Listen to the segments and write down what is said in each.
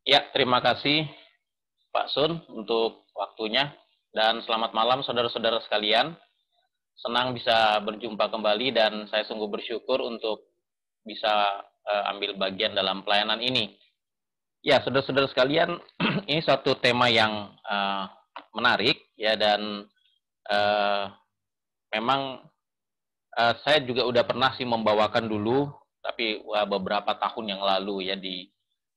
Ya, terima kasih Pak Sun untuk waktunya dan selamat malam saudara-saudara sekalian. Senang bisa berjumpa kembali dan saya sungguh bersyukur untuk bisa ambil bagian dalam pelayanan ini. Ya, saudara-saudara sekalian, ini satu tema yang menarik ya dan uh, memang saya juga udah pernah sih membawakan dulu, tapi beberapa tahun yang lalu ya di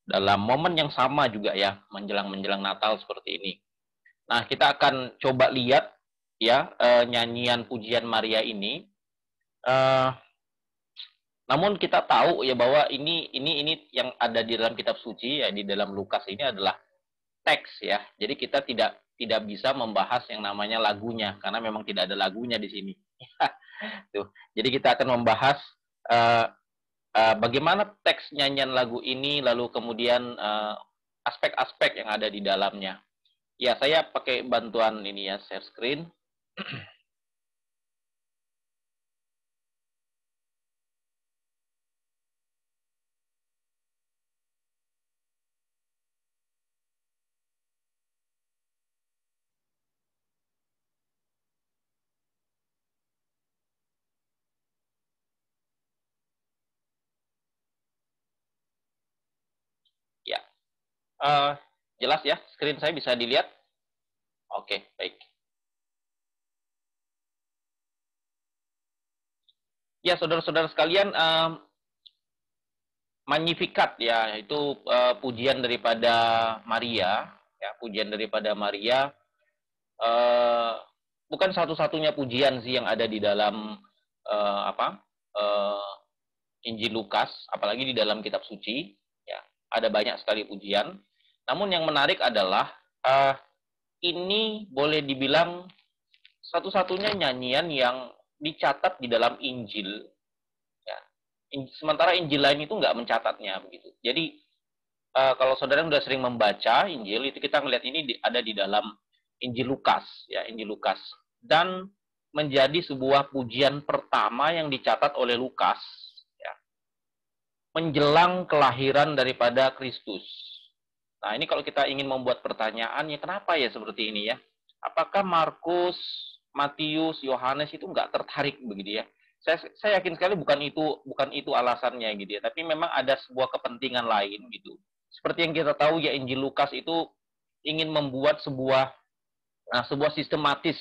dalam momen yang sama juga ya menjelang Natal seperti ini. Nah, kita akan coba lihat ya nyanyian pujian Maria ini. Uh, Namun kita tahu ya bahwa ini yang ada di dalam kitab suci ya di dalam Lukas ini adalah teks ya. Jadi kita tidak bisa membahas yang namanya lagunya karena memang tidak ada lagunya di sini. Tuh. Jadi kita akan membahas bagaimana teks nyanyian lagu ini lalu kemudian aspek-aspek yang ada di dalamnya. Ya, saya pakai bantuan ini ya, share screen. Ya, jelas ya, screen saya bisa dilihat? Oke, baik. Ya, saudara-saudara sekalian, Magnificat ya, itu pujian daripada Maria, ya, pujian daripada Maria. Bukan satu-satunya pujian sih yang ada di dalam uh, Injil Lukas, apalagi di dalam kitab suci, ya, ada banyak sekali pujian. Namun yang menarik adalah ini boleh dibilang satu-satunya nyanyian yang dicatat di dalam Injil. Ya. Sementara Injil lain itu nggak mencatatnya begitu. Jadi kalau saudara sudah sering membaca Injil, itu kita melihat ini ada di dalam Injil Lukas, ya Injil Lukas, dan menjadi sebuah pujian pertama yang dicatat oleh Lukas, ya, menjelang kelahiran daripada Kristus. Nah, ini kalau kita ingin membuat pertanyaan, ya kenapa ya seperti ini ya? Apakah Markus, Matius, Yohanes itu nggak tertarik begitu ya? Saya yakin sekali bukan itu alasannya gitu ya, tapi memang ada sebuah kepentingan lain gitu. Seperti yang kita tahu ya Injil Lukas itu ingin membuat sebuah sistematis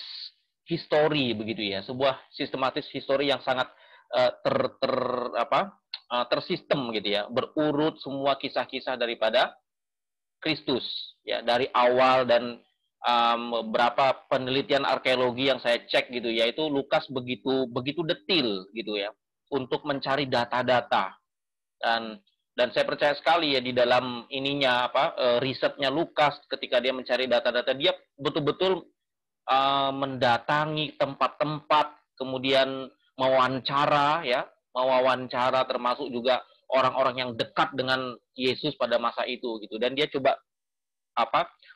histori begitu ya, sebuah sistematis histori yang sangat tersistem gitu ya, berurut semua kisah-kisah daripada Kristus ya dari awal dan beberapa penelitian arkeologi yang saya cek gitu ya, itu Lukas begitu detil gitu ya untuk mencari data-data dan saya percaya sekali ya di dalam ininya risetnya Lukas ketika dia mencari data-data, dia betul-betul mendatangi tempat-tempat, kemudian mewawancara termasuk juga orang-orang yang dekat dengan Yesus pada masa itu gitu, dan dia coba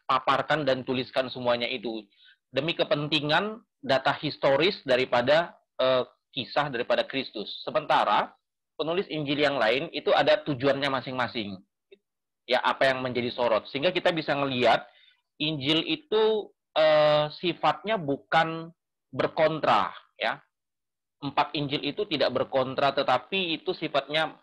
paparkan dan tuliskan semuanya itu demi kepentingan data historis daripada kisah daripada Kristus. Sementara penulis Injil yang lain itu ada tujuannya masing-masing. Ya, apa yang menjadi sorot. Sehingga kita bisa melihat Injil itu sifatnya bukan berkontra, ya. 4 Injil itu tidak berkontra, tetapi itu sifatnya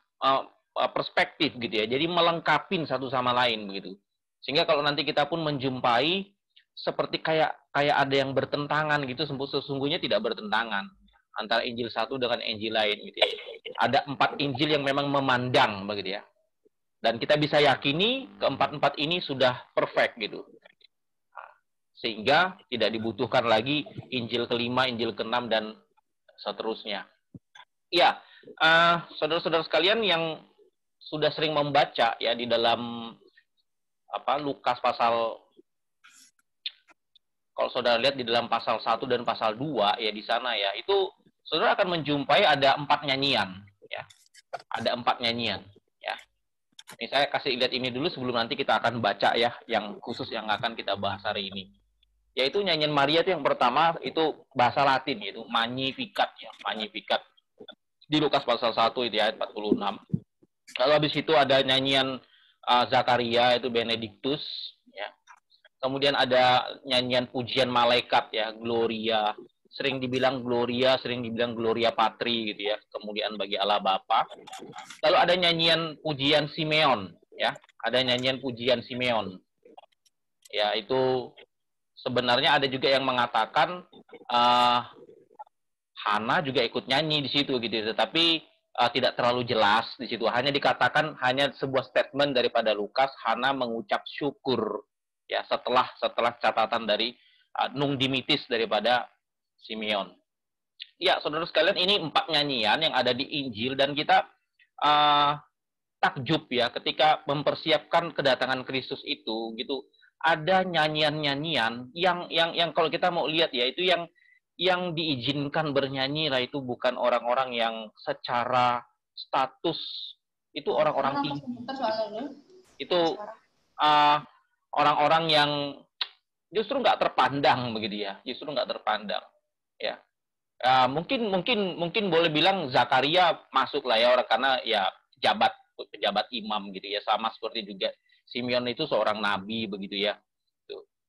perspektif gitu ya. Jadi melengkapi satu sama lain begitu. Sehingga kalau nanti kita pun menjumpai seperti kayak ada yang bertentangan gitu, sesungguhnya tidak bertentangan antara Injil satu dengan Injil lain gitu ya. Ada 4 Injil yang memang memandang begitu ya. Dan kita bisa yakini keempat-empat ini sudah perfect gitu. Sehingga tidak dibutuhkan lagi Injil kelima, Injil keenam, dan seterusnya. Ya, saudara-saudara sekalian yang sudah sering membaca ya di dalam Lukas pasal, kalau saudara lihat di dalam pasal 1 dan pasal 2 ya di sana ya, itu saudara akan menjumpai ada 4 nyanyian ya. Ada 4 nyanyian ya. Ini saya kasih lihat ini dulu sebelum nanti kita akan baca ya yang khusus yang akan kita bahas hari ini. Yaitu nyanyian Maria itu yang pertama itu bahasa Latin yaitu Magnificat ya, Magnificat. Di Lukas pasal 1 itu ya 46. Lalu habis itu ada nyanyian Zakaria itu Benedictus, ya. Kemudian ada nyanyian pujian malaikat, ya, Gloria. Sering dibilang Gloria Patri gitu ya. Kemudian bagi Allah Bapa. Lalu ada nyanyian pujian Simeon, ya. Ada nyanyian pujian Simeon. Ya, itu sebenarnya ada juga yang mengatakan Hana juga ikut nyanyi di situ gitu, tetapi tidak terlalu jelas di situ. Hanya dikatakan hanya sebuah statement daripada Lukas, Hana mengucap syukur ya setelah catatan dari Nung Dimitis daripada Simeon. Ya, saudara sekalian, ini 4 nyanyian yang ada di Injil dan kita takjub ya ketika mempersiapkan kedatangan Kristus itu gitu. Ada nyanyian-nyanyian yang kalau kita mau lihat ya, itu yang diizinkan bernyanyi lah itu bukan orang-orang yang secara status itu orang-orang tinggi. Itu orang-orang yang justru nggak terpandang begitu ya, justru nggak terpandang ya. Mungkin boleh bilang Zakaria masuk lah ya, orang karena ya pejabat imam gitu ya, sama seperti juga Simeon itu seorang nabi begitu ya.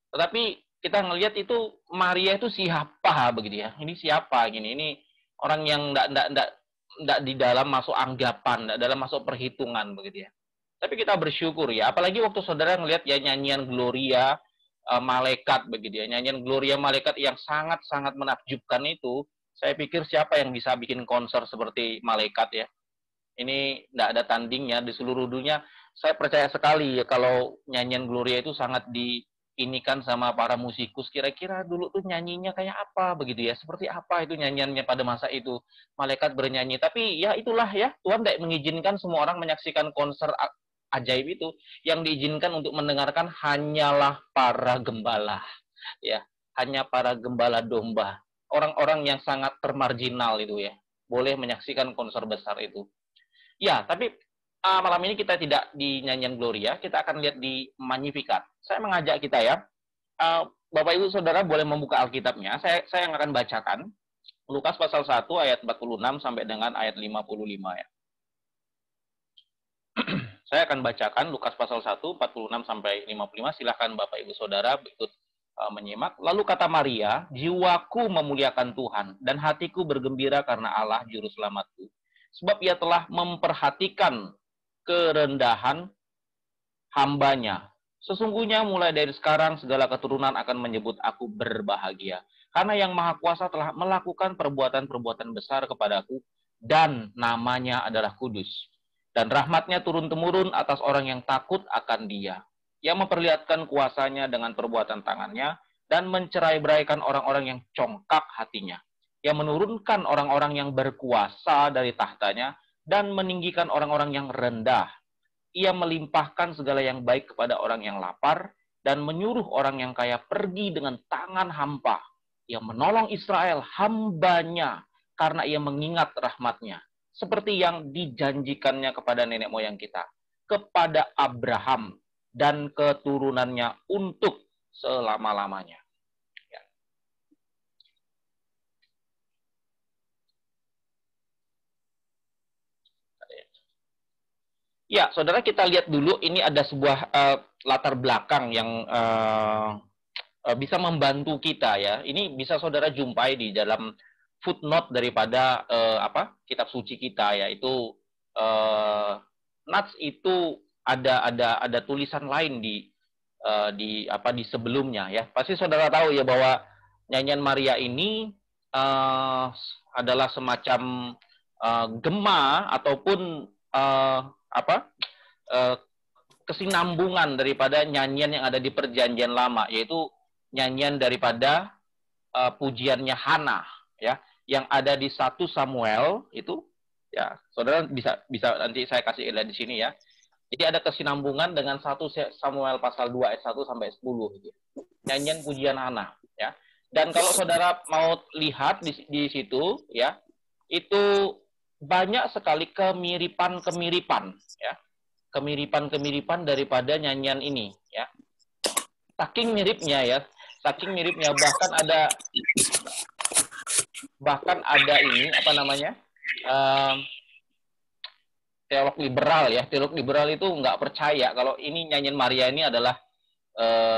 Tetapi kita ngelihat itu Maria itu siapa begitu ya. Ini siapa gini? Ini orang yang enggak di dalam masuk anggapan, enggak dalam masuk perhitungan begitu ya. Tapi kita bersyukur ya, apalagi waktu saudara ngelihat ya nyanyian Gloria malaikat begitu ya. Nyanyian Gloria malaikat yang sangat-sangat menakjubkan itu, saya pikir siapa yang bisa bikin konser seperti malaikat ya. Ini enggak ada tandingnya di seluruh dunia. Saya percaya sekali ya kalau nyanyian Gloria itu sangat ini kan sama para musikus, kira-kira dulu tuh nyanyinya kayak apa begitu ya, seperti apa itu nyanyiannya pada masa itu, malaikat bernyanyi. Tapi ya itulah ya, Tuhan tidak mengizinkan semua orang menyaksikan konser ajaib itu. Yang diizinkan untuk mendengarkan hanyalah para gembala, ya, hanya para gembala domba, orang-orang yang sangat termarginal itu ya, boleh menyaksikan konser besar itu. Ya, tapi malam ini kita tidak di nyanyian Gloria, kita akan lihat di Magnificat. Saya mengajak kita ya, Bapak Ibu Saudara boleh membuka Alkitabnya. Saya yang akan bacakan Lukas pasal 1 ayat 46 sampai dengan ayat 55 ya. Saya akan bacakan Lukas pasal 1 46 sampai 55. Silakan Bapak Ibu Saudara ikut menyimak. Lalu kata Maria, jiwaku memuliakan Tuhan dan hatiku bergembira karena Allah juru selamatku. Sebab ia telah memperhatikan kerendahan hambanya. Sesungguhnya mulai dari sekarang segala keturunan akan menyebut aku berbahagia. Karena yang Maha Kuasa telah melakukan perbuatan-perbuatan besar kepadaku dan namanya adalah kudus. Dan rahmatnya turun-temurun atas orang yang takut akan dia. Ia memperlihatkan kuasanya dengan perbuatan tangannya dan mencerai-beraikan orang-orang yang congkak hatinya. Ia menurunkan orang-orang yang berkuasa dari tahtanya dan meninggikan orang-orang yang rendah. Ia melimpahkan segala yang baik kepada orang yang lapar dan menyuruh orang yang kaya pergi dengan tangan hampa. Ia menolong Israel hambanya karena ia mengingat rahmatnya. Seperti yang dijanjikannya kepada nenek moyang kita. Kepada Abraham dan keturunannya untuk selama-lamanya. Ya, saudara, kita lihat dulu ini ada sebuah latar belakang yang bisa membantu kita ya. Ini bisa saudara jumpai di dalam footnote daripada kitab suci kita, yaitu Nats itu ada tulisan lain di sebelumnya ya. Pasti saudara tahu ya bahwa nyanyian Maria ini adalah semacam gema ataupun kesinambungan daripada nyanyian yang ada di Perjanjian Lama, yaitu nyanyian daripada pujiannya Hana ya, yang ada di 1 Samuel itu ya. Saudara bisa nanti saya kasih lihat di sini ya. Jadi ada kesinambungan dengan 1 Samuel pasal 2 ayat 1 sampai 10 gitu. Nyanyian pujian Hana ya. Dan kalau saudara mau lihat di situ ya, itu banyak sekali kemiripan ya. Kemiripan daripada nyanyian ini ya. Saking miripnya bahkan ada ini teolog liberal ya. Teolog liberal itu nggak percaya kalau ini nyanyian Maria ini adalah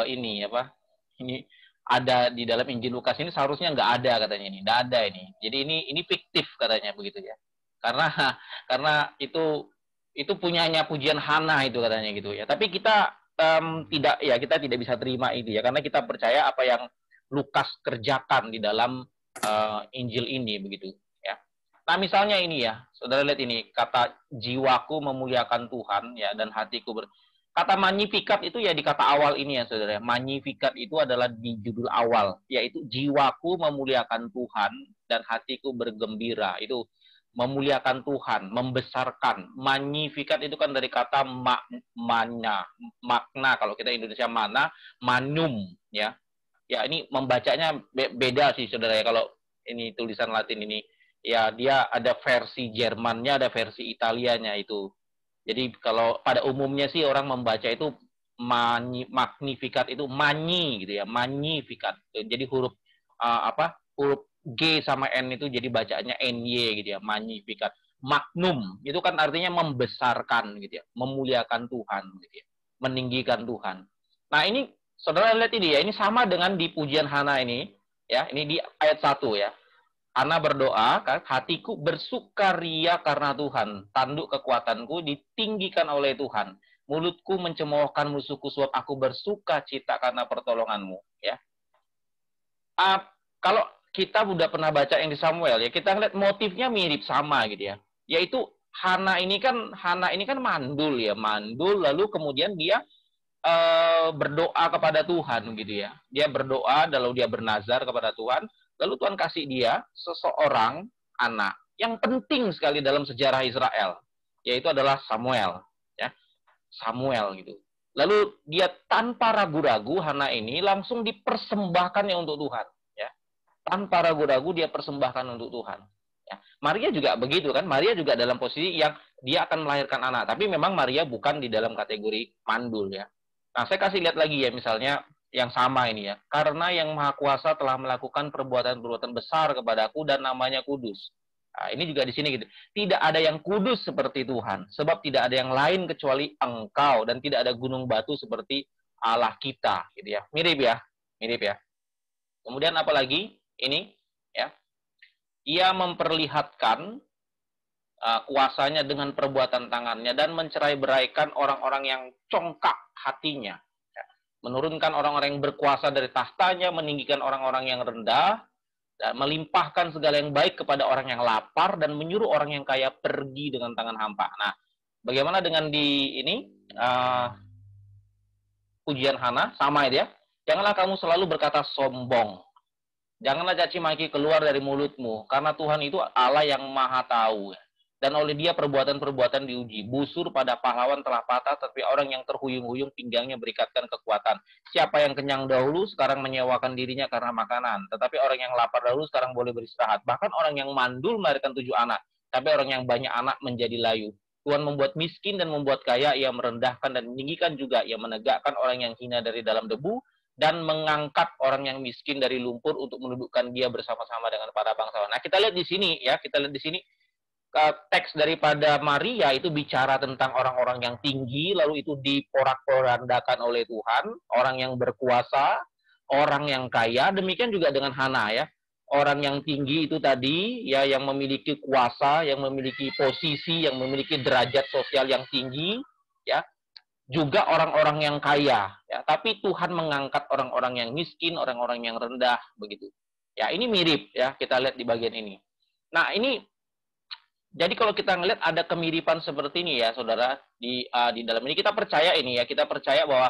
ini apa? Ini ada di dalam Injil Lukas ini, seharusnya nggak ada katanya ini, nggak ada ini. Jadi ini fiktif katanya begitu ya. Karena karena itu punyanya pujian Hana itu katanya gitu ya. Tapi kita tidak ya, kita tidak bisa terima itu ya, karena kita percaya apa yang Lukas kerjakan di dalam Injil ini begitu ya. Nah, misalnya ini ya, saudara lihat ini kata jiwaku memuliakan Tuhan ya, dan hatiku kata Magnificat itu ya di kata awal ini ya saudara. Magnificat itu adalah di judul awal, yaitu jiwaku memuliakan Tuhan dan hatiku bergembira. Itu memuliakan Tuhan, membesarkan. Magnificat itu kan dari kata mana, makna, kalau kita Indonesia mana, manum ya. Ya ini membacanya beda sih saudara ya, kalau ini tulisan Latin ini. Ya dia ada versi Jermannya, ada versi Italianya itu. Jadi kalau pada umumnya sih orang membaca itu Magnificat itu manyi gitu ya, Magnificat. Jadi huruf huruf G sama N itu jadi bacaannya NY gitu ya, Magnificat. Magnum itu kan artinya membesarkan gitu ya, memuliakan Tuhan gitu ya, meninggikan Tuhan. Nah, ini saudara lihat ini ya, ini sama dengan di pujian Hana ini ya, ini di ayat 1 ya. Hana berdoa, kan, hatiku bersukaria karena Tuhan, tanduk kekuatanku ditinggikan oleh Tuhan. Mulutku mencemoohkan musuhku, sebab aku bersuka cita karena pertolonganmu. Ya. Kalau kita udah pernah baca yang di Samuel ya, kita ngeliat motifnya mirip sama gitu ya. Yaitu Hana ini kan mandul ya, mandul, lalu kemudian dia berdoa kepada Tuhan gitu ya. Dia berdoa, lalu dia bernazar kepada Tuhan. Lalu Tuhan kasih dia seseorang anak yang penting sekali dalam sejarah Israel, yaitu adalah Samuel, ya. Samuel gitu. Lalu dia tanpa ragu-ragu, Hana ini langsung dipersembahkannya untuk Tuhan, ya. Tanpa ragu-ragu dia persembahkan untuk Tuhan. Ya. Maria juga begitu kan? Maria juga dalam posisi yang dia akan melahirkan anak, tapi memang Maria bukan di dalam kategori mandul ya. Nah, saya kasih lihat lagi ya, misalnya yang sama ini ya. Karena yang Maha Kuasa telah melakukan perbuatan-perbuatan besar kepadaku dan namanya kudus. Nah, ini juga di sini gitu. Tidak ada yang kudus seperti Tuhan, sebab tidak ada yang lain kecuali Engkau, dan tidak ada gunung batu seperti Allah kita, gitu ya. Mirip ya, mirip ya. Kemudian apalagi ini ya. Ia memperlihatkan kuasanya dengan perbuatan tangannya dan mencerai-beraikan orang-orang yang congkak hatinya. Menurunkan orang-orang yang berkuasa dari tahtanya, meninggikan orang-orang yang rendah, dan melimpahkan segala yang baik kepada orang yang lapar, dan menyuruh orang yang kaya pergi dengan tangan hampa. Nah, bagaimana dengan di ini pujian Hana? Sama ya. Janganlah kamu selalu berkata sombong. Janganlah caci maki keluar dari mulutmu, karena Tuhan itu Allah yang maha tahu. Dan oleh dia perbuatan-perbuatan diuji. Busur pada pahlawan telah patah, tapi orang yang terhuyung-huyung pinggangnya berikatkan kekuatan. Siapa yang kenyang dahulu, sekarang menyewakan dirinya karena makanan. Tetapi orang yang lapar dahulu, sekarang boleh beristirahat. Bahkan orang yang mandul melahirkan 7 anak. Tapi orang yang banyak anak menjadi layu. Tuhan membuat miskin dan membuat kaya, ia merendahkan dan meninggikan juga. Ia menegakkan orang yang hina dari dalam debu, dan mengangkat orang yang miskin dari lumpur untuk menundukkan dia bersama-sama dengan para bangsawan. Nah, kita lihat di sini ya, kita lihat di sini teks daripada Maria itu bicara tentang orang-orang yang tinggi, lalu itu diporak-porandakan oleh Tuhan, orang yang berkuasa, orang yang kaya. Demikian juga dengan Hana ya. Orang yang tinggi itu tadi ya, yang memiliki kuasa, yang memiliki posisi, yang memiliki derajat sosial yang tinggi ya. Juga orang-orang yang kaya ya, tapi Tuhan mengangkat orang-orang yang miskin, orang-orang yang rendah begitu. Ya, ini mirip ya, kita lihat di bagian ini. Nah, ini jadi kalau kita ngelihat ada kemiripan seperti ini ya, saudara, di dalam ini kita percaya ini ya, kita percaya bahwa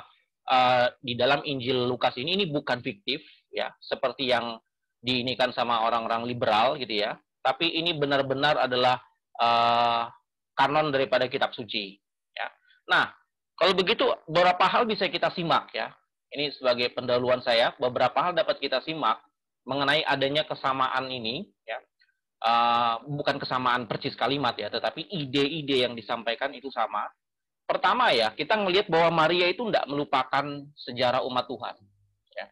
di dalam Injil Lukas ini bukan fiktif ya, seperti yang diinikan sama orang-orang liberal gitu ya, tapi ini benar-benar adalah kanon daripada kitab suci ya. Nah, kalau begitu beberapa hal bisa kita simak ya. Ini sebagai pendahuluan saya, beberapa hal dapat kita simak mengenai adanya kesamaan ini ya. Bukan kesamaan persis kalimat ya, tetapi ide-ide yang disampaikan itu sama. Pertama ya, kita melihat bahwa Maria itu tidak melupakan sejarah umat Tuhan. Ya.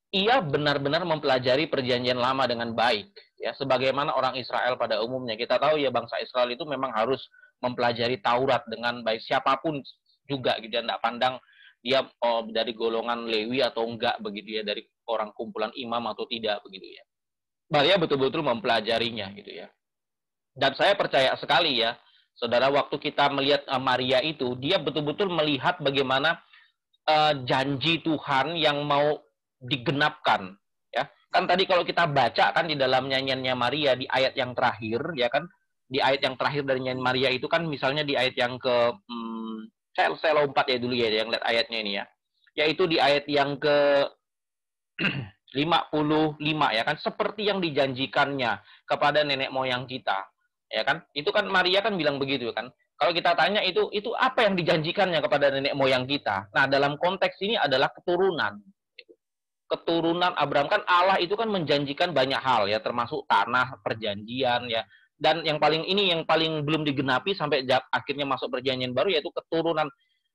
Ia benar-benar mempelajari perjanjian lama dengan baik. Ya, sebagaimana orang Israel pada umumnya. Kita tahu ya, bangsa Israel itu memang harus mempelajari Taurat dengan baik, siapapun juga gitu ya, tidak pandang dia dari golongan Lewi atau enggak begitu ya, dari orang kumpulan imam atau tidak begitu ya. Maria betul-betul mempelajarinya gitu ya. Dan saya percaya sekali ya, saudara, waktu kita melihat Maria itu, dia betul-betul melihat bagaimana janji Tuhan yang mau digenapkan. Ya, kan tadi kalau kita baca kan di dalam nyanyiannya Maria di ayat yang terakhir, ya kan, di ayat yang terakhir dari nyanyian Maria itu kan, misalnya di ayat yang ke saya lompat ya dulu ya, yang lihat ayatnya ini ya, yaitu di ayat yang ke 55 ya kan, seperti yang dijanjikannya kepada nenek moyang kita, ya kan, itu kan Maria kan bilang begitu kan. Kalau kita tanya itu apa yang dijanjikannya kepada nenek moyang kita, nah dalam konteks ini adalah keturunan Abraham. Kan Allah itu kan menjanjikan banyak hal ya, termasuk tanah perjanjian ya, dan yang paling belum digenapi sampai akhirnya masuk perjanjian baru, yaitu keturunan.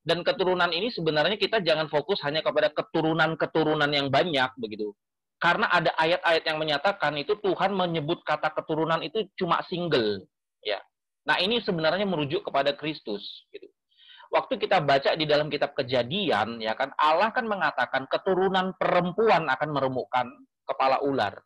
Dan keturunan ini sebenarnya kita jangan fokus hanya kepada keturunan-keturunan yang banyak begitu. Karena ada ayat-ayat yang menyatakan itu Tuhan menyebut kata keturunan itu cuma single, ya. Nah, ini sebenarnya merujuk kepada Kristus gitu. Waktu kita baca di dalam kitab Kejadian, ya kan, Allah kan mengatakan keturunan perempuan akan meremukkan kepala ular.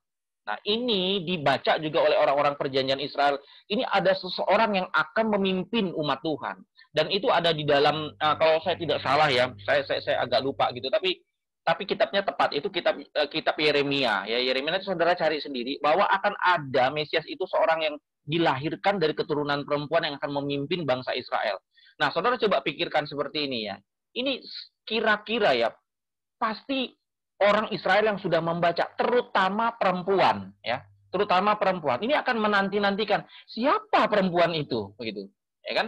Nah, ini dibaca juga oleh orang-orang perjanjian Israel. Ini ada seseorang yang akan memimpin umat Tuhan. Dan itu ada di dalam, kalau saya tidak salah ya, saya agak lupa gitu, tapi kitabnya tepat, itu kitab Yeremia. Ya, Yeremia itu saudara cari sendiri, bahwa akan ada Mesias itu seorang yang dilahirkan dari keturunan perempuan yang akan memimpin bangsa Israel. Nah, saudara coba pikirkan seperti ini ya. Ini kira-kira ya, pasti orang Israel yang sudah membaca, terutama perempuan, ya, terutama perempuan, ini akan menanti-nantikan siapa perempuan itu, begitu, ya kan?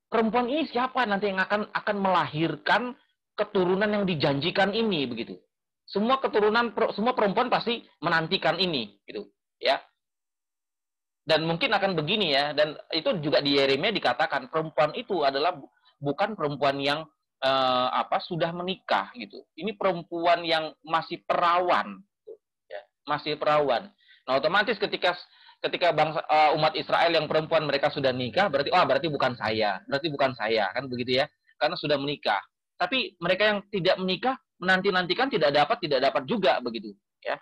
Perempuan ini siapa nanti yang akan melahirkan keturunan yang dijanjikan ini, begitu. Semua perempuan pasti menantikan ini, gitu, ya. Dan mungkin akan begini ya, dan itu juga di Yeremia dikatakan perempuan itu adalah bukan perempuan yang sudah menikah gitu. Ini perempuan yang masih perawan, ya, masih perawan. Nah, otomatis ketika bangsa umat Israel yang perempuan mereka sudah nikah, berarti bukan saya, kan begitu ya, karena sudah menikah. Tapi mereka yang tidak menikah menanti-nantikan tidak dapat juga begitu, ya.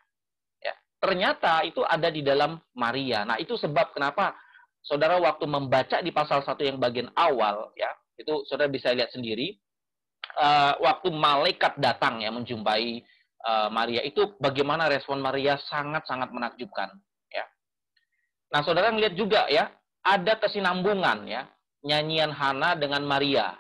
Ternyata itu ada di dalam Maria. Nah, itu sebab kenapa saudara waktu membaca di pasal 1 yang bagian awal, ya, itu saudara bisa lihat sendiri, waktu malaikat datang ya menjumpai Maria, itu bagaimana respon Maria sangat-sangat menakjubkan. Ya. Nah, saudara melihat juga ya, ada kesinambungan ya, nyanyian Hana dengan Maria,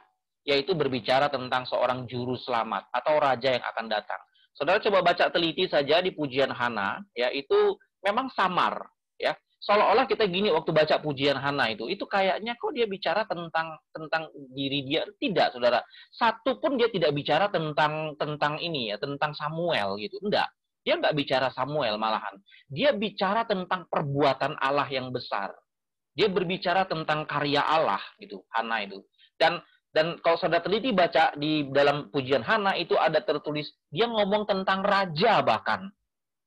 yaitu berbicara tentang seorang juru selamat atau raja yang akan datang. Saudara coba baca teliti saja di pujian Hana, ya, itu memang samar, ya. Seolah-olah kita gini waktu baca pujian Hana itu kayaknya kok dia bicara tentang diri dia. Tidak, saudara. Satu pun dia tidak bicara tentang ini ya, tentang Samuel gitu. Enggak. Dia enggak bicara Samuel malahan. Dia bicara tentang perbuatan Allah yang besar. Dia berbicara tentang karya Allah gitu, Hana itu. Dan kalau saudara teliti baca di dalam pujian Hana itu ada tertulis dia ngomong tentang raja bahkan.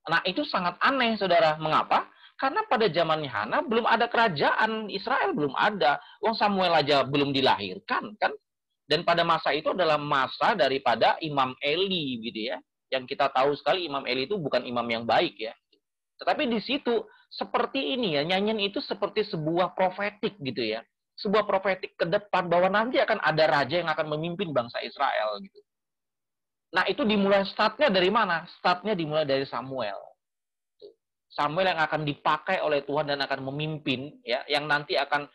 Nah, itu sangat aneh, saudara. Mengapa? Karena pada zamannya Hana belum ada kerajaan Israel, belum ada. Wong Samuel aja belum dilahirkan, kan? Dan pada masa itu adalah masa daripada Imam Eli gitu ya. Yang kita tahu sekali Imam Eli itu bukan imam yang baik ya. Tetapi di situ seperti ini ya, nyanyian itu seperti sebuah profetik gitu ya. Sebuah profetik ke depan bahwa nanti akan ada raja yang akan memimpin bangsa Israel gitu. Nah, itu dimulai startnya dari mana? Startnya dimulai dari Samuel. Samuel yang akan dipakai oleh Tuhan dan akan memimpin, ya, yang nanti akan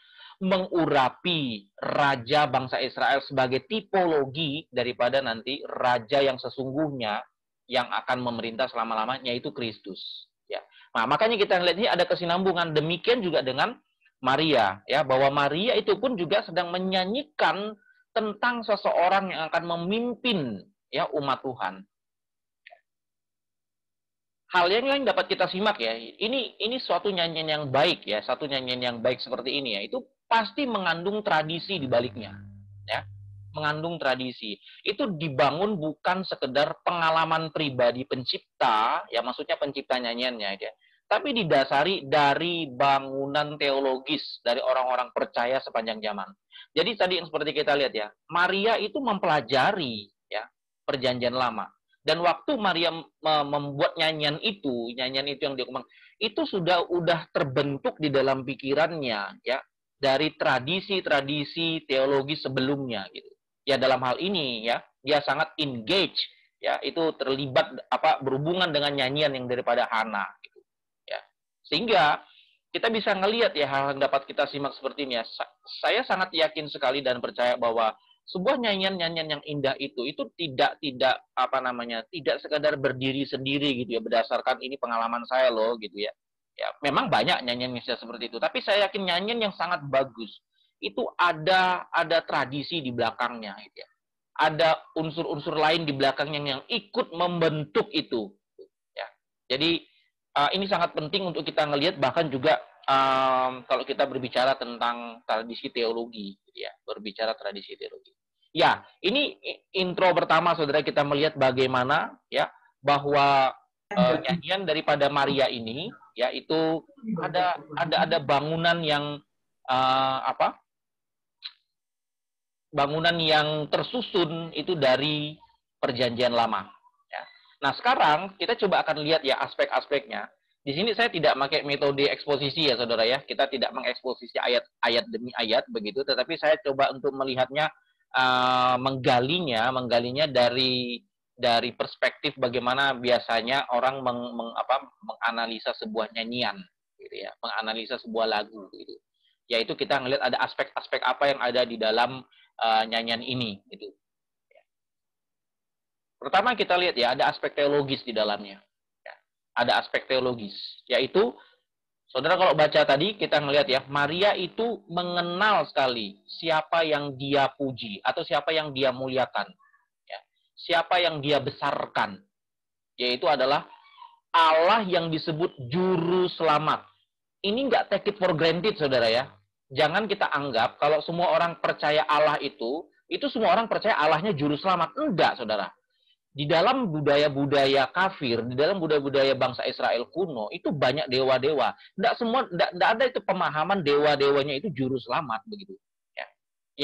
mengurapi raja bangsa Israel sebagai tipologi daripada nanti raja yang sesungguhnya yang akan memerintah selama-lamanya, yaitu Kristus. Ya. Nah, makanya kita lihat ini ada kesinambungan. Demikian juga dengan Maria, ya, bahwa Maria itu pun juga sedang menyanyikan tentang seseorang yang akan memimpin ya umat Tuhan. Hal yang lain dapat kita simak ya. Ini suatu nyanyian yang baik ya, satu nyanyian yang baik seperti ini ya. Itu pasti mengandung tradisi di baliknya, ya. Mengandung tradisi. Itu dibangun bukan sekedar pengalaman pribadi pencipta, ya maksudnya pencipta nyanyiannya ya. tapi didasari dari bangunan teologis dari orang-orang percaya sepanjang zaman. Jadi tadi yang seperti kita lihat ya, Maria itu mempelajari ya Perjanjian Lama. Dan waktu Maria membuat nyanyian itu yang dia kembang, itu udah terbentuk di dalam pikirannya ya dari tradisi-tradisi teologi sebelumnya gitu. Ya dalam hal ini ya, dia sangat engage ya, itu terlibat berhubungan dengan nyanyian yang daripada Hana gitu. Ya. Sehingga kita bisa ngelihat ya hal yang dapat kita simak seperti ini ya. Saya sangat yakin sekali dan percaya bahwa sebuah nyanyian-nyanyian yang indah itu tidak tidak sekadar berdiri sendiri gitu ya, berdasarkan ini pengalaman saya loh gitu ya. Ya, memang banyak nyanyian yang seperti itu, tapi saya yakin nyanyian yang sangat bagus itu ada tradisi di belakangnya gitu ya. Ada unsur-unsur lain di belakangnya yang ikut membentuk itu ya. Jadi ini sangat penting untuk kita ngelihat, bahkan juga kalau kita berbicara tentang tradisi teologi, gitu ya, berbicara tradisi teologi. Ya, ini intro pertama, saudara, kita melihat bagaimana ya bahwa nyanyian daripada Maria ini, ya itu ada bangunan yang bangunan yang tersusun itu dari Perjanjian Lama. Ya. Nah sekarang kita coba akan lihat ya aspek-aspeknya. Di sini saya tidak pakai metode eksposisi ya saudara ya. Kita tidak mengeksposisi ayat demi ayat begitu, tetapi saya coba untuk melihatnya, menggalinya dari perspektif bagaimana biasanya orang menganalisa sebuah nyanyian, gitu ya, menganalisa sebuah lagu, gitu. Yaitu kita ngelihat ada aspek-aspek apa yang ada di dalam nyanyian ini, gitu. Pertama kita lihat ya ada aspek teologis di dalamnya. Ada aspek teologis, yaitu saudara kalau baca tadi kita ngelihat ya, Maria itu mengenal sekali siapa yang dia puji atau siapa yang dia muliakan, ya. Siapa yang dia besarkan, yaitu adalah Allah yang disebut Juru Selamat. Ini nggak take it for granted saudara ya. Jangan kita anggap kalau semua orang percaya Allah itu semua orang percaya Allahnya Juru Selamat. Enggak saudara. Di dalam budaya-budaya kafir, di dalam budaya-budaya bangsa Israel kuno, itu banyak dewa-dewa. Tidak ada itu pemahaman dewa-dewanya itu juru selamat begitu, ya,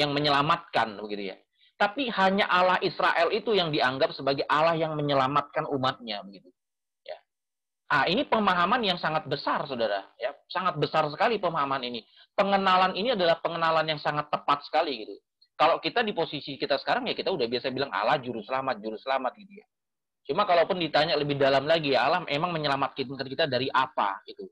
yang menyelamatkan begitu ya. Tapi hanya Allah Israel itu yang dianggap sebagai Allah yang menyelamatkan umatnya begitu. Ya. Ini pemahaman yang sangat besar, saudara. Ya, sangat besar sekali pemahaman ini. Pengenalan ini adalah pengenalan yang sangat tepat sekali gitu. Kalau kita di posisi kita sekarang ya kita udah biasa bilang Allah juru selamat gitu ya. Cuma kalaupun ditanya lebih dalam lagi ya Allah emang menyelamatkan kita dari apa gitu.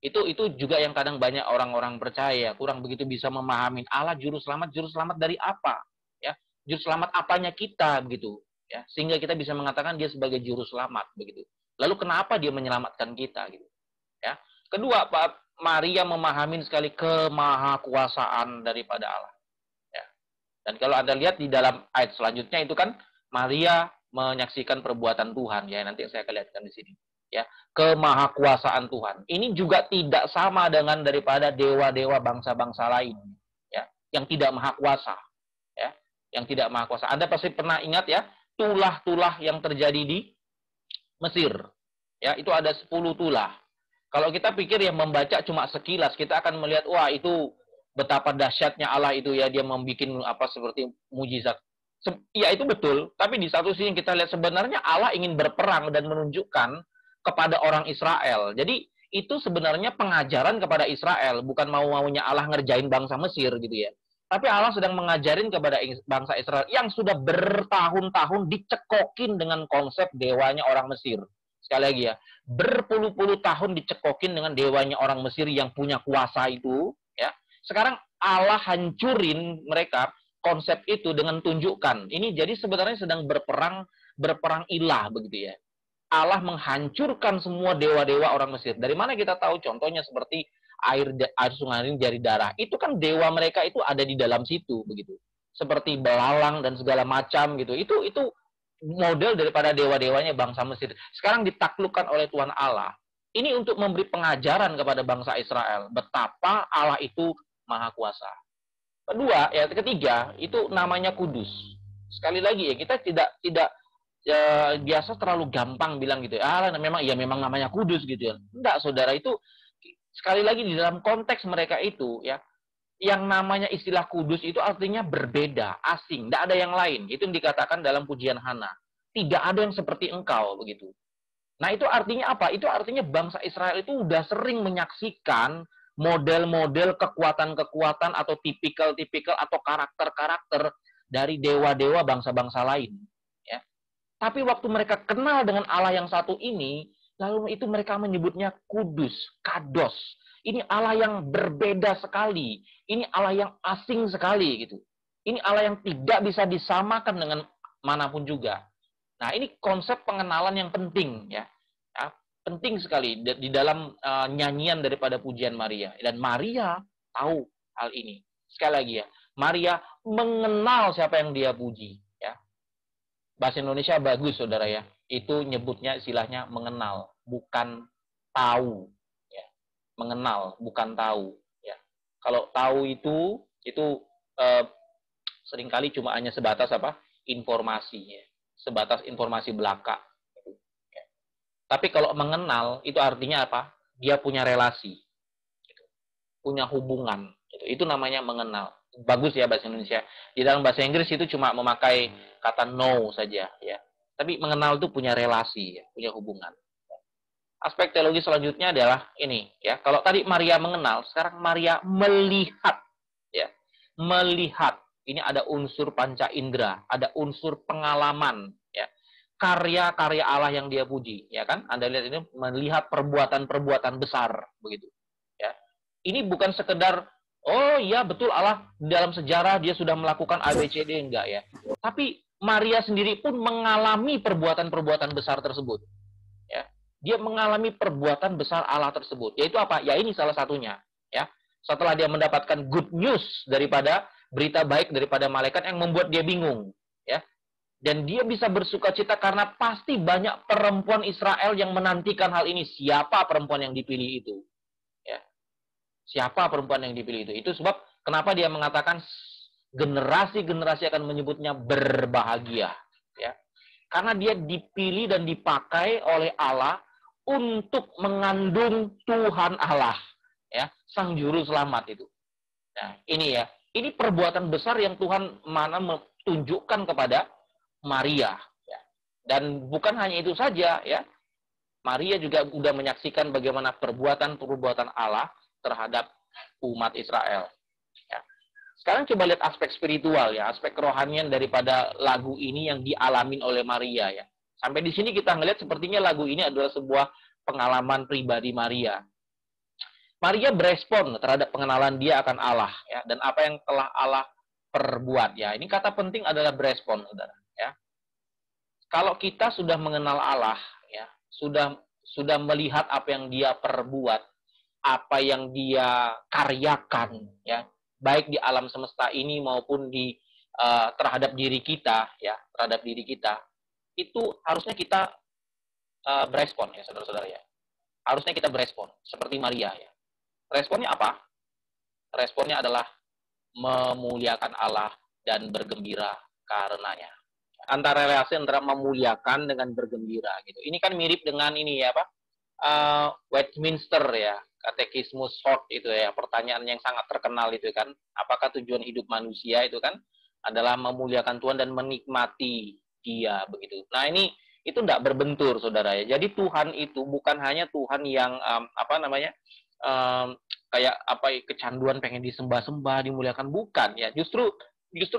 Itu juga yang kadang banyak orang-orang percaya kurang begitu bisa memahami Allah juru selamat dari apa ya. Juru selamat apanya kita begitu ya. Sehingga kita bisa mengatakan dia sebagai juru selamat begitu. Lalu kenapa dia menyelamatkan kita gitu. Ya. Kedua, Pak Maria memahami sekali kemahakuasaan daripada Allah. Dan kalau Anda lihat di dalam ayat selanjutnya itu kan Maria menyaksikan perbuatan Tuhan ya, nanti saya akan lihatkan di sini ya, kemahakuasaan Tuhan. Ini juga tidak sama dengan daripada dewa-dewa bangsa-bangsa lain ya, yang tidak maha kuasa ya, yang tidak maha kuasa. Anda pasti pernah ingat ya, tulah-tulah yang terjadi di Mesir. Ya, itu ada 10 tulah. Kalau kita pikir yang membaca cuma sekilas, kita akan melihat wah itu betapa dahsyatnya Allah itu ya, dia membuat seperti mujizat. Ya itu betul, tapi di satu sisi kita lihat sebenarnya Allah ingin berperang dan menunjukkan kepada orang Israel. Jadi itu sebenarnya pengajaran kepada Israel, bukan mau-maunya Allah ngerjain bangsa Mesir gitu ya. Tapi Allah sedang mengajarin kepada bangsa Israel yang sudah bertahun-tahun dicekokin dengan konsep dewanya orang Mesir. Sekali lagi ya, berpuluh-puluh tahun dicekokin dengan dewanya orang Mesir yang punya kuasa itu. Sekarang Allah hancurin mereka konsep itu dengan tunjukkan. Ini jadi sebenarnya sedang berperang ilah begitu ya. Allah menghancurkan semua dewa-dewa orang Mesir. Dari mana kita tahu? Contohnya seperti air sungai ini jadi darah. Itu kan dewa mereka itu ada di dalam situ begitu. Seperti belalang dan segala macam gitu. Itu model daripada dewa-dewanya bangsa Mesir. Sekarang ditaklukkan oleh Tuhan Allah. Ini untuk memberi pengajaran kepada bangsa Israel betapa Allah itu maha kuasa. Ketiga, itu namanya kudus. Sekali lagi ya, kita tidak biasa terlalu gampang bilang gitu ya, memang namanya kudus gitu ya. Enggak, saudara, itu sekali lagi di dalam konteks mereka itu ya, yang namanya istilah kudus itu artinya berbeda, asing, tidak ada yang lain. Itu yang dikatakan dalam pujian Hana. Tidak ada yang seperti engkau begitu. Nah, itu artinya apa? Itu artinya bangsa Israel itu udah sering menyaksikan model-model kekuatan-kekuatan atau tipikal-tipikal atau karakter-karakter dari dewa-dewa bangsa-bangsa lain. Ya. Tapi waktu mereka kenal dengan Allah yang satu ini, lalu itu mereka menyebutnya kudus, kados. Ini Allah yang berbeda sekali. Ini Allah yang asing sekali gitu. Ini Allah yang tidak bisa disamakan dengan manapun juga. Nah, ini konsep pengenalan yang penting ya. Ya, penting sekali di dalam nyanyian daripada pujian Maria. Dan Maria tahu hal ini. Sekali lagi ya, Maria mengenal siapa yang dia puji ya. Bahasa Indonesia bagus, saudara ya. Itu nyebutnya istilahnya mengenal, bukan tahu ya. Mengenal, bukan tahu ya. Kalau tahu itu seringkali cuma hanya sebatas apa? Informasi ya. Sebatas informasi belaka. Ya. Tapi kalau mengenal itu artinya apa? Dia punya relasi, gitu. Punya hubungan. Gitu. Itu namanya mengenal. Bagus ya bahasa Indonesia. Di dalam bahasa Inggris itu cuma memakai kata know saja, ya. Tapi mengenal itu punya relasi, ya, punya hubungan. Aspek teologi selanjutnya adalah ini, ya. Kalau tadi Maria mengenal, sekarang Maria melihat, ya. Melihat. Ini ada unsur panca indera, ada unsur pengalaman, ya. Karya-karya Allah yang dia puji, ya kan? Anda lihat ini melihat perbuatan-perbuatan besar, begitu. Ya. Ini bukan sekedar oh iya betul Allah dalam sejarah dia sudah melakukan ABCD, enggak ya. Tapi Maria sendiri pun mengalami perbuatan-perbuatan besar tersebut. Ya. Dia mengalami perbuatan besar Allah tersebut. Yaitu apa? Ya ini salah satunya. Ya. Setelah dia mendapatkan good news daripada berita baik daripada malaikat yang membuat dia bingung. Ya. Dan dia bisa bersuka cita karena pasti banyak perempuan Israel yang menantikan hal ini. Siapa perempuan yang dipilih itu? Ya. Siapa perempuan yang dipilih itu? Itu sebab kenapa dia mengatakan generasi-generasi akan menyebutnya berbahagia. Ya. Karena dia dipilih dan dipakai oleh Allah untuk mengandung Tuhan Allah. Ya, Sang Juru Selamat itu. Nah, ini ya. Ini perbuatan besar yang Tuhan mana tunjukkan kepada Maria. Ya. Dan bukan hanya itu saja, ya. Maria juga sudah menyaksikan bagaimana perbuatan-perbuatan Allah terhadap umat Israel. Ya. Sekarang coba lihat aspek spiritual, ya, aspek kerohanian daripada lagu ini yang dialamin oleh Maria, ya. Sampai di sini kita ngelihat sepertinya lagu ini adalah sebuah pengalaman pribadi Maria. Maria berespon terhadap pengenalan dia akan Allah, ya, dan apa yang telah Allah perbuat, ya. Ini kata penting adalah berespon, saudara, ya. Kalau kita sudah mengenal Allah, ya, sudah melihat apa yang dia perbuat, apa yang dia karyakan, ya, baik di alam semesta ini maupun di terhadap diri kita, ya, terhadap diri kita, itu harusnya kita berespon, ya, saudara-saudara, ya. Harusnya kita berespon seperti Maria, ya. Responnya apa? Responnya adalah memuliakan Allah dan bergembira karenanya. Antara relasi antara memuliakan dengan bergembira gitu. Ini kan mirip dengan ini ya, Pak. Westminster ya, Katekismus Short itu ya, pertanyaan yang sangat terkenal itu kan. Apakah tujuan hidup manusia itu kan adalah memuliakan Tuhan dan menikmati Dia begitu. Nah, ini itu tidak berbentur, saudara ya. Jadi Tuhan itu bukan hanya Tuhan yang kayak kecanduan pengen disembah-sembah, dimuliakan, bukan ya. Justru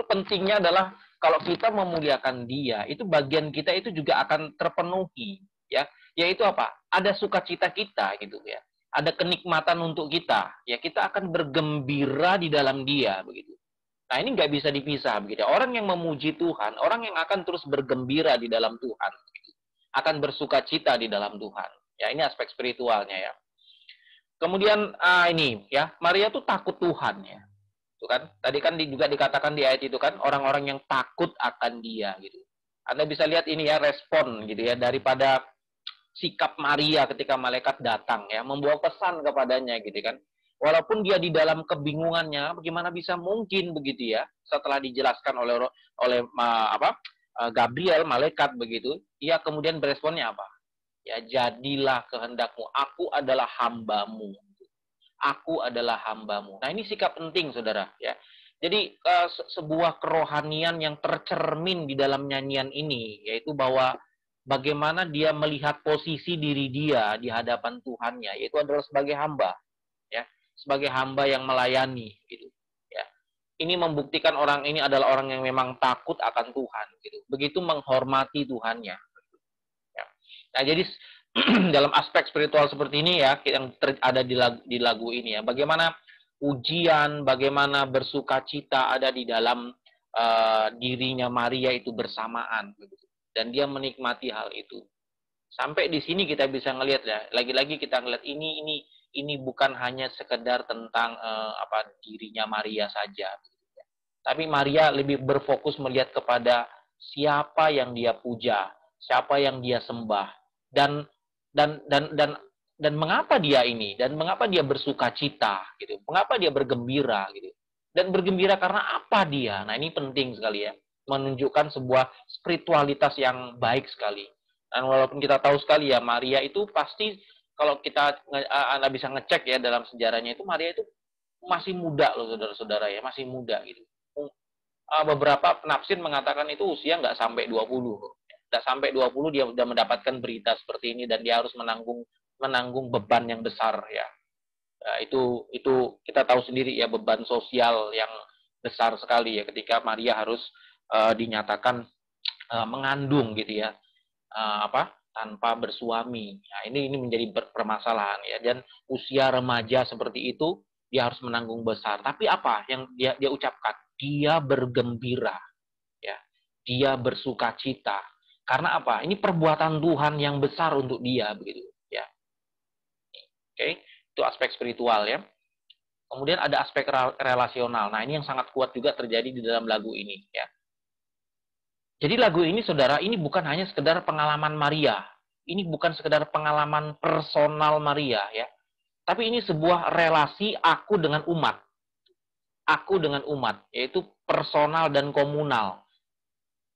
pentingnya adalah kalau kita memuliakan Dia, itu bagian kita itu juga akan terpenuhi, ya. Yaitu apa? Ada sukacita kita gitu ya. Ada kenikmatan untuk kita, ya, kita akan bergembira di dalam Dia begitu. Nah, ini nggak bisa dipisah begitu. Orang yang memuji Tuhan, orang yang akan terus bergembira di dalam Tuhan, begitu. Akan bersukacita di dalam Tuhan. Ya, ini aspek spiritualnya ya. Kemudian ini ya, Maria tuh takut Tuhan ya. Itu kan tadi kan juga dikatakan di ayat itu kan orang-orang yang takut akan Dia gitu. Anda bisa lihat ini ya respon gitu ya daripada sikap Maria ketika malaikat datang ya, membawa pesan kepadanya gitu kan. Walaupun dia di dalam kebingungannya bagaimana bisa mungkin begitu ya, setelah dijelaskan oleh Gabriel, malaikat begitu, dia kemudian beresponnya apa? Ya, jadilah kehendakmu. Aku adalah hambamu. Aku adalah hambamu. Nah, ini sikap penting, saudara. Ya, jadi sebuah kerohanian yang tercermin di dalam nyanyian ini, yaitu bahwa bagaimana dia melihat posisi diri dia di hadapan Tuhannya, yaitu adalah sebagai hamba, ya, sebagai hamba yang melayani, gitu. Ya, ini membuktikan orang ini adalah orang yang memang takut akan Tuhan, gitu. Begitu menghormati Tuhannya. Ya. Nah, jadi dalam aspek spiritual seperti ini ya, yang ada di lagu ini ya, bagaimana ujian, bagaimana bersuka cita ada di dalam dirinya Maria itu bersamaan, begitu. Dan dia menikmati hal itu. Sampai di sini kita bisa ngelihat ya, lagi-lagi kita ngelihat ini bukan hanya sekedar tentang dirinya Maria saja, tapi Maria lebih berfokus melihat kepada siapa yang dia puja, siapa yang dia sembah, dan dan dan dan dan mengapa dia ini, dan mengapa dia bersuka cita gitu, mengapa dia bergembira gitu, dan bergembira karena apa dia. Nah, ini penting sekali ya, menunjukkan sebuah spiritualitas yang baik sekali. Dan walaupun kita tahu sekali ya, Maria itu pasti, kalau kita Anda bisa ngecek ya dalam sejarahnya, itu Maria itu masih muda loh, saudara-saudara ya, masih muda gitu. Beberapa penafsir mengatakan itu usia nggak sampai 20. Nggak sampai 20 dia sudah mendapatkan berita seperti ini, dan dia harus menanggung beban yang besar ya. Nah, itu kita tahu sendiri ya, beban sosial yang besar sekali ya ketika Maria harus dinyatakan mengandung gitu ya, tanpa bersuami. Nah, ini menjadi permasalahan ya, dan usia remaja seperti itu dia harus menanggung besar. Tapi apa yang dia ucapkan? Dia bergembira, ya, dia bersuka cita. Karena apa? Ini perbuatan Tuhan yang besar untuk dia, begitu, ya. Oke, itu aspek spiritual ya. Kemudian ada aspek relasional. Nah, ini yang sangat kuat juga terjadi di dalam lagu ini, ya. Jadi lagu ini, saudara, ini bukan hanya sekedar pengalaman Maria. Ini bukan sekedar pengalaman personal Maria, ya. Tapi ini sebuah relasi aku dengan umat. Aku dengan umat, yaitu personal dan komunal.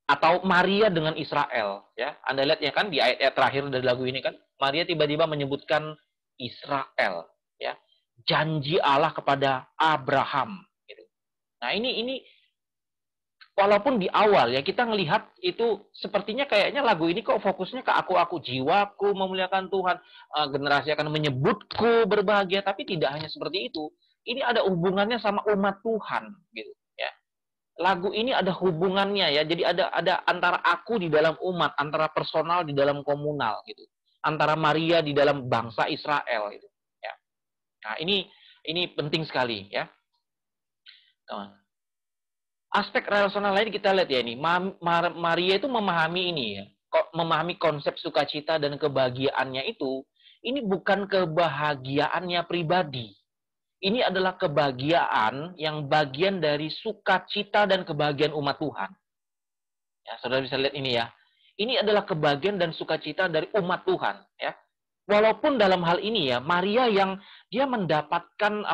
Atau Maria dengan Israel, ya. Anda lihat ya kan di ayat-ayat terakhir dari lagu ini kan, Maria tiba-tiba menyebutkan Israel, ya. Janji Allah kepada Abraham, gitu. Nah, ini walaupun di awal ya kita ngelihat itu sepertinya kayaknya lagu ini kok fokusnya ke aku, jiwaku memuliakan Tuhan, generasi akan menyebutku berbahagia, tapi tidak hanya seperti itu. Ini ada hubungannya sama umat Tuhan, gitu ya. Lagu ini ada hubungannya ya. Jadi ada antara aku di dalam umat, antara personal di dalam komunal gitu. Antara Maria di dalam bangsa Israel gitu ya. Nah, ini penting sekali ya. Aspek relasional lain kita lihat ya ini. Maria itu memahami ini ya. Memahami konsep sukacita dan kebahagiaannya itu, ini bukan kebahagiaannya pribadi. Ini adalah kebahagiaan yang bagian dari sukacita dan kebahagiaan umat Tuhan. Ya, saudara bisa lihat ini ya. Ini adalah kebahagiaan dan sukacita dari umat Tuhan. Ya. Walaupun dalam hal ini ya, Maria yang dia mendapatkan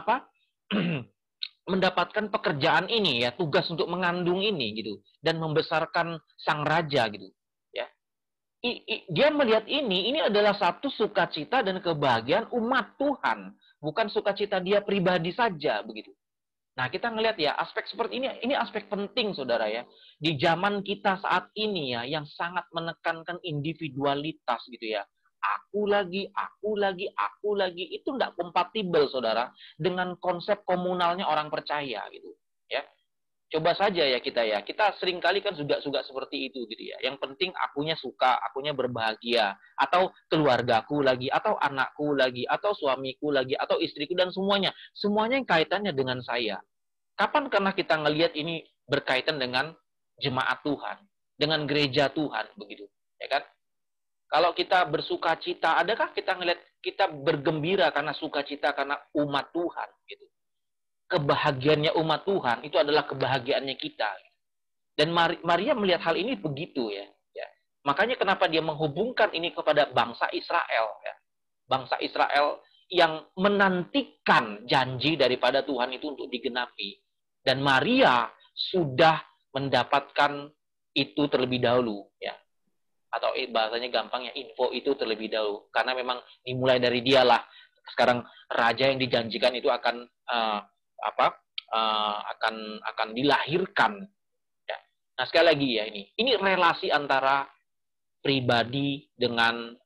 mendapatkan pekerjaan ini ya, tugas untuk mengandung ini gitu, dan membesarkan sang raja gitu. Ya. Dia melihat ini adalah satu sukacita dan kebahagiaan umat Tuhan, bukan sukacita dia pribadi saja begitu. Nah, kita ngelihat ya, aspek seperti ini aspek penting, saudara ya. Di zaman kita saat ini ya, yang sangat menekankan individualitas gitu ya. Aku lagi, itu tidak kompatibel, saudara, dengan konsep komunalnya orang percaya gitu. Ya. Coba saja ya, kita seringkali kan juga seperti itu gitu ya. Yang penting akunya suka, akunya berbahagia, atau keluargaku lagi, atau anakku lagi, atau suamiku lagi, atau istriku, dan semuanya yang kaitannya dengan saya. Kapan karena kita ngelihat ini berkaitan dengan jemaat Tuhan, dengan gereja Tuhan begitu, ya kan? Kalau kita bersuka cita, adakah kita ngelihat kita bergembira karena sukacita karena umat Tuhan gitu? Kebahagiaannya umat Tuhan itu adalah kebahagiaannya kita. Dan Maria melihat hal ini begitu ya. Makanya kenapa dia menghubungkan ini kepada bangsa Israel ya. Bangsa Israel yang menantikan janji daripada Tuhan itu untuk digenapi. Dan Maria sudah mendapatkan itu terlebih dahulu, ya. Atau bahasanya gampangnya info itu terlebih dahulu, karena memang dimulai dari dialah sekarang raja yang dijanjikan itu akan akan dilahirkan, ya. Nah, sekali lagi ya, ini relasi antara pribadi dengan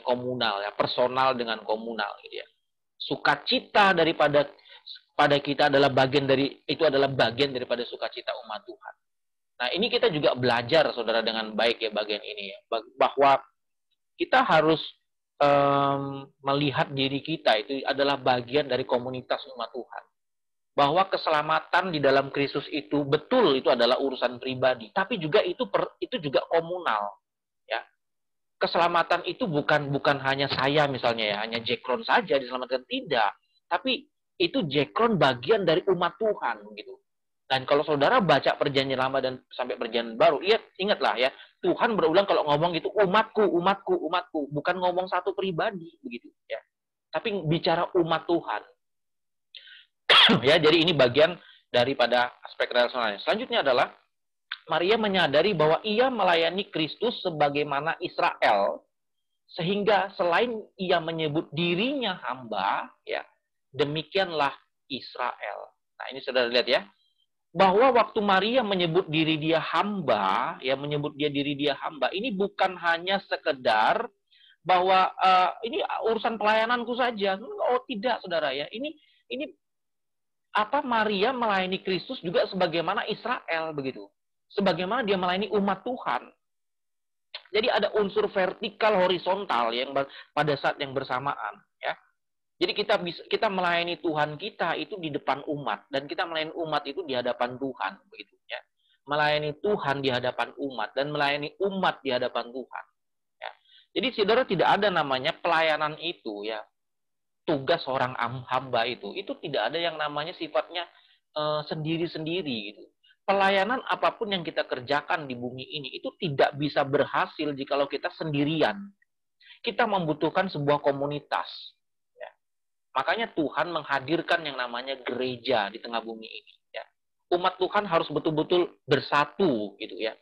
komunal, ya, personal dengan komunal, gitu ya. Sukacita daripada pada kita adalah bagian daripada sukacita umat Tuhan. Nah, ini kita juga belajar, saudara, dengan baik ya bagian ini ya, bahwa kita harus melihat diri kita itu adalah bagian dari komunitas umat Tuhan. Bahwa keselamatan di dalam Kristus itu betul itu adalah urusan pribadi, tapi juga itu juga komunal, ya. Keselamatan itu bukan hanya saya misalnya ya, hanya Jekron saja diselamatkan, tidak. Tapi itu Jekron bagian dari umat Tuhan gitu. Dan kalau saudara baca perjanjian lama dan sampai perjanjian baru, ingatlah ya, Tuhan berulang kalau ngomong itu umatku, umatku, umatku, bukan ngomong satu pribadi begitu ya. Tapi bicara umat Tuhan. Ya, jadi ini bagian daripada aspek relasionalnya. Selanjutnya adalah Maria menyadari bahwa ia melayani Kristus sebagaimana Israel, sehingga selain ia menyebut dirinya hamba, ya, demikianlah Israel. Nah, ini saudara lihat ya, bahwa waktu Maria menyebut diri dia hamba, ya, diri dia hamba, ini bukan hanya sekedar bahwa ini urusan pelayananku saja. Oh, tidak, saudara ya. Ini Maria melayani Kristus juga sebagaimana Israel begitu. Sebagaimana dia melayani umat Tuhan. Jadi ada unsur vertikal horizontal yang pada saat yang bersamaan, ya. Jadi kita melayani Tuhan kita itu di depan umat, dan kita melayani umat itu di hadapan Tuhan, begitu ya. Melayani Tuhan di hadapan umat dan melayani umat di hadapan Tuhan. Ya. Jadi saudara, tidak ada namanya pelayanan itu ya. Tugas seorang hamba itu tidak ada yang namanya sifatnya sendiri-sendiri gitu. Pelayanan apapun yang kita kerjakan di bumi ini itu tidak bisa berhasil jikalau kita sendirian. Kita membutuhkan sebuah komunitas. Ya. Makanya Tuhan menghadirkan yang namanya gereja di tengah bumi ini. Ya. Umat Tuhan harus betul-betul bersatu gitu ya,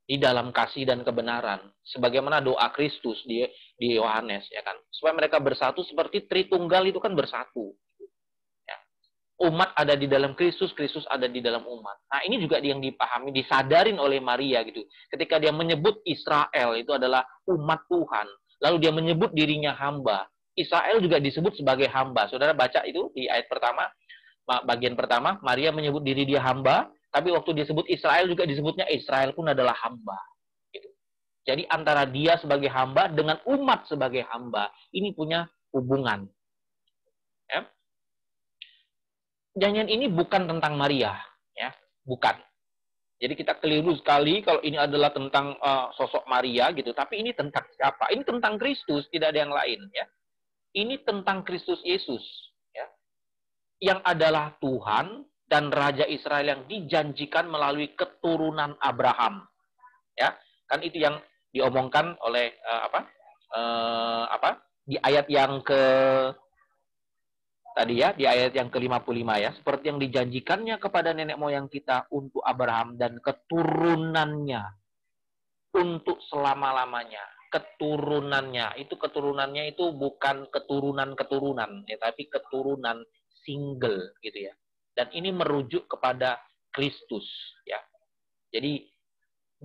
di dalam kasih dan kebenaran, sebagaimana doa Kristus di Yohanes, ya kan, supaya mereka bersatu seperti Tritunggal itu kan bersatu. Ya. Umat ada di dalam Kristus, Kristus ada di dalam umat. Nah, ini juga yang dipahami, disadarin oleh Maria gitu. Ketika dia menyebut Israel itu adalah umat Tuhan, lalu dia menyebut dirinya hamba. Israel juga disebut sebagai hamba. Saudara baca itu di ayat pertama, bagian pertama, Maria menyebut diri dia hamba. Tapi waktu disebut Israel juga disebutnya Israel pun adalah hamba. Gitu. Jadi antara dia sebagai hamba dengan umat sebagai hamba, ini punya hubungan. Ya. Janjian ini bukan tentang Maria, ya, bukan. Jadi kita keliru sekali kalau ini adalah tentang sosok Maria gitu. Tapi ini tentang siapa? Ini tentang Kristus, tidak ada yang lain. Ya. Ini tentang Kristus Yesus, ya, yang adalah Tuhan dan Raja Israel yang dijanjikan melalui keturunan Abraham, ya, kan itu yang diomongkan oleh di ayat yang di ayat yang ke-55 ya, seperti yang dijanjikannya kepada nenek moyang kita untuk Abraham dan keturunannya untuk selama-lamanya. Keturunannya itu bukan keturunan ya, tapi keturunan single gitu ya. Dan ini merujuk kepada Kristus ya. Jadi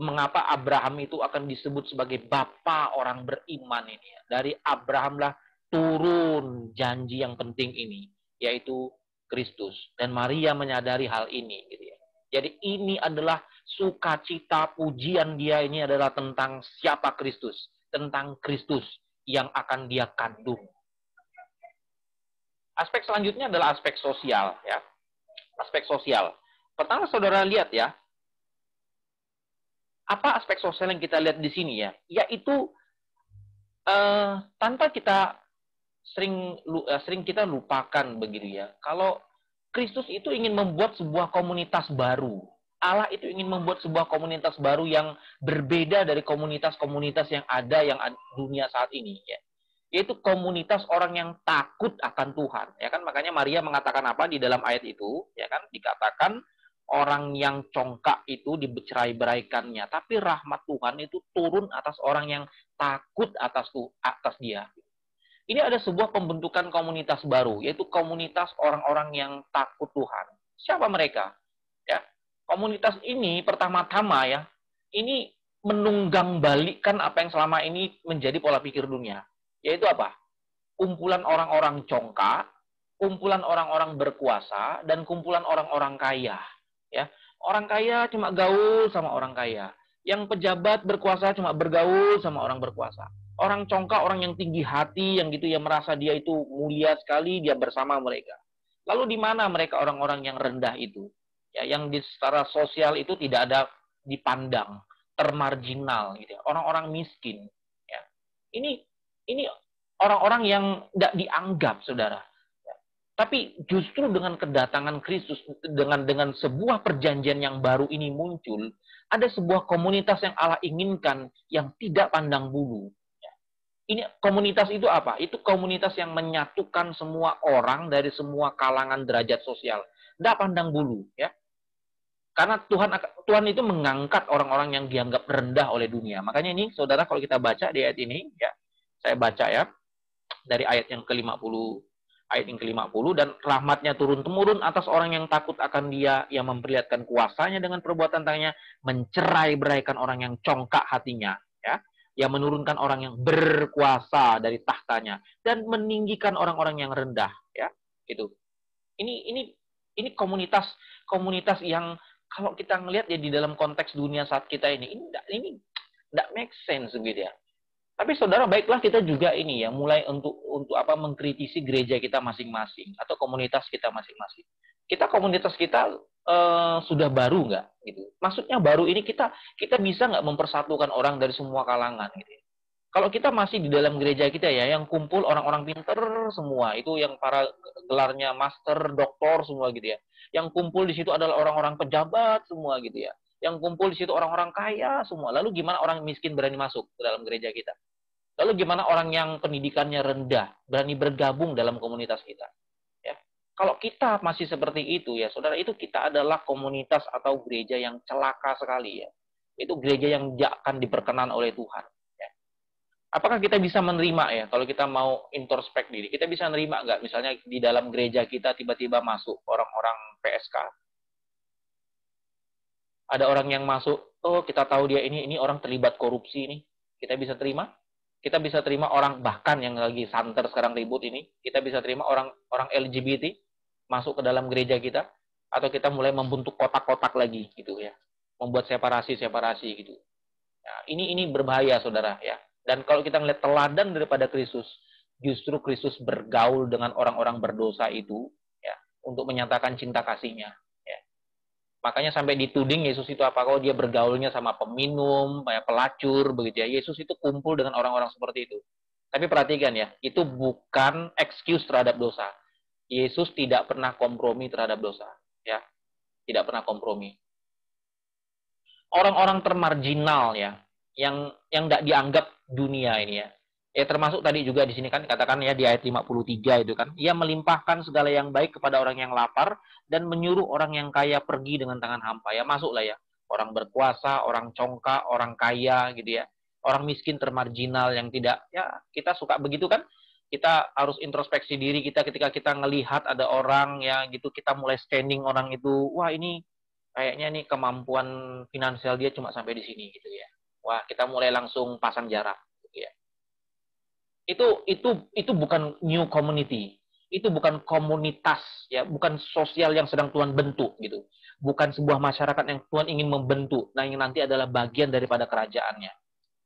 mengapa Abraham itu akan disebut sebagai bapa orang beriman ini ya. Dari Abraham lah turun janji yang penting ini, yaitu Kristus. Dan Maria menyadari hal ini gitu ya. Jadi ini adalah sukacita pujian dia ini adalah tentang siapa Kristus, tentang Kristus yang akan dia kandung. Aspek selanjutnya adalah aspek sosial ya. Aspek sosial. Pertama saudara lihat ya, apa aspek sosial yang kita lihat di sini ya? Yaitu tanpa kita sering kita lupakan begitu ya. Kalau Kristus itu ingin membuat sebuah komunitas baru. Allah itu ingin membuat sebuah komunitas baru yang berbeda dari komunitas-komunitas yang ada dunia saat ini ya. Yaitu komunitas orang yang takut akan Tuhan, ya kan? Makanya Maria mengatakan apa di dalam ayat itu, ya kan? Dikatakan orang yang congkak itu dicerai-beraikannya, tapi rahmat Tuhan itu turun atas orang yang takut atas dia. Ini ada sebuah pembentukan komunitas baru, yaitu komunitas orang-orang yang takut Tuhan. Siapa mereka? Ya, komunitas ini pertama-tama ya, ini menunggang balikkan apa yang selama ini menjadi pola pikir dunia. Yaitu apa? Kumpulan orang-orang congkak, kumpulan orang-orang berkuasa, dan kumpulan orang-orang kaya. Ya, orang kaya cuma gaul sama orang kaya. Yang pejabat berkuasa cuma bergaul sama orang berkuasa. Orang congkak, orang yang tinggi hati, yang gitu ya merasa dia itu mulia sekali, dia bersama mereka. Lalu di mana mereka orang-orang yang rendah itu? Ya, yang secara sosial itu tidak ada dipandang, termarginal gitu. Orang-orang miskin. Ya. Ini orang-orang yang tidak dianggap, saudara. Tapi justru dengan kedatangan Kristus, dengan sebuah perjanjian yang baru ini muncul, ada sebuah komunitas yang Allah inginkan yang tidak pandang bulu. Ini komunitas itu apa? Itu komunitas yang menyatukan semua orang dari semua kalangan derajat sosial. Tidak pandang bulu, ya. Karena Tuhan itu mengangkat orang-orang yang dianggap rendah oleh dunia. Makanya ini, saudara, kalau kita baca di ayat ini, ya, saya baca ya, dari ayat yang ke-50, dan rahmatnya turun-temurun atas orang yang takut akan dia, yang memperlihatkan kuasanya dengan perbuatan tangannya, mencerai-beraikan orang yang congkak hatinya, ya, yang menurunkan orang yang berkuasa dari tahtanya, dan meninggikan orang-orang yang rendah, ya, itu. Ini komunitas yang kalau kita ngelihat ya di dalam konteks dunia saat kita ini tidak make sense gitu ya. Tapi saudara, baiklah kita juga ini ya mulai untuk mengkritisi gereja kita masing-masing atau komunitas kita masing-masing. Komunitas kita sudah baru nggak gitu? Maksudnya baru ini kita bisa nggak mempersatukan orang dari semua kalangan gitu? Kalau kita masih di dalam gereja kita ya yang kumpul orang-orang pinter semua, itu yang para gelarnya master, doktor semua gitu ya. Yang kumpul di situ adalah orang-orang pejabat semua gitu ya. Yang kumpul di situ orang-orang kaya semua. Lalu gimana orang miskin berani masuk ke dalam gereja kita? Lalu gimana orang yang pendidikannya rendah berani bergabung dalam komunitas kita? Ya. Kalau kita masih seperti itu ya, saudara, itu kita adalah komunitas atau gereja yang celaka sekali ya. Itu gereja yang tidak akan diperkenan oleh Tuhan. Ya. Apakah kita bisa menerima ya, kalau kita mau introspek diri, kita bisa menerima nggak misalnya di dalam gereja kita tiba-tiba masuk orang-orang PSK? Ada orang yang masuk, oh kita tahu dia ini orang terlibat korupsi nih. Kita bisa terima? Kita bisa terima orang, bahkan yang lagi santer sekarang ribut ini, kita bisa terima orang LGBT masuk ke dalam gereja kita, atau kita mulai membentuk kotak-kotak lagi gitu ya, membuat separasi gitu. Nah, ini berbahaya saudara ya. Dan kalau kita melihat teladan daripada Kristus, justru Kristus bergaul dengan orang-orang berdosa itu ya untuk menyatakan cinta kasihnya. Ya. Makanya sampai dituding Yesus itu apa? Kalau dia bergaulnya sama peminum, pelacur, begitu ya. Yesus itu kumpul dengan orang-orang seperti itu. Tapi perhatikan ya, itu bukan excuse terhadap dosa. Yesus tidak pernah kompromi terhadap dosa, ya. Tidak pernah kompromi. Orang-orang termarginal ya, yang tidak dianggap dunia ini ya. Ya termasuk tadi juga di sini kan katakan ya di ayat 53 itu kan, ia melimpahkan segala yang baik kepada orang yang lapar dan menyuruh orang yang kaya pergi dengan tangan hampa. Ya masuklah ya, orang berkuasa, orang congkak, orang kaya gitu ya. Orang miskin termarginal yang tidak, ya kita suka begitu kan. Kita harus introspeksi diri kita ketika kita ngelihat ada orang ya gitu, kita mulai scanning orang itu, wah ini kayaknya nih kemampuan finansial dia cuma sampai di sini gitu ya. Wah, kita mulai langsung pasang jarak gitu ya. Itu bukan new community. Itu bukan komunitas ya, bukan sosial yang sedang Tuhan bentuk gitu. Bukan sebuah masyarakat yang Tuhan ingin membentuk, nah yang nanti adalah bagian daripada kerajaannya.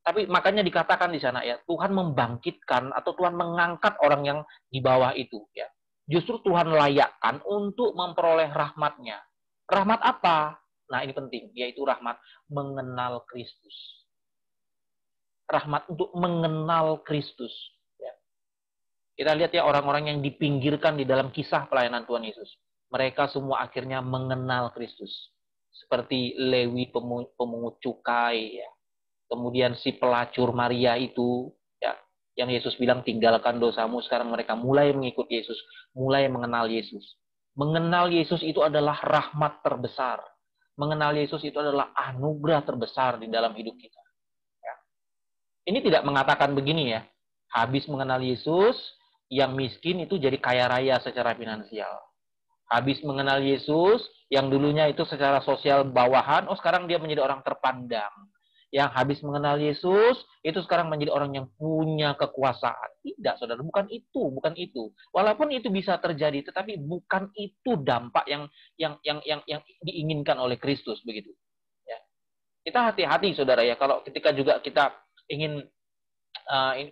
Tapi makanya dikatakan di sana ya, Tuhan membangkitkan atau Tuhan mengangkat orang yang di bawah itu ya. Justru Tuhan layakkan untuk memperoleh rahmat-Nya. Rahmat apa? Nah, ini penting, yaitu rahmat mengenal Kristus. Rahmat untuk mengenal Kristus. Ya. Kita lihat ya orang-orang yang dipinggirkan di dalam kisah pelayanan Tuhan Yesus. Mereka semua akhirnya mengenal Kristus. Seperti Lewi pemungut cukai ya. Kemudian si pelacur Maria itu, ya, yang Yesus bilang tinggalkan dosamu, sekarang mereka mulai mengikut Yesus, mulai mengenal Yesus. Mengenal Yesus itu adalah rahmat terbesar. mengenal Yesus itu adalah anugerah terbesar di dalam hidup kita. Ya. Ini tidak mengatakan begini ya, habis mengenal Yesus, yang miskin itu jadi kaya raya secara finansial. Habis mengenal Yesus, yang dulunya itu secara sosial bawahan, oh sekarang dia menjadi orang terpandang. Yang habis mengenal Yesus, itu sekarang menjadi orang yang punya kekuasaan. Tidak, saudara, bukan itu, bukan itu. Walaupun itu bisa terjadi, tetapi bukan itu dampak yang diinginkan oleh Kristus begitu. Ya. Kita hati-hati, saudara ya, kalau ketika juga kita ingin,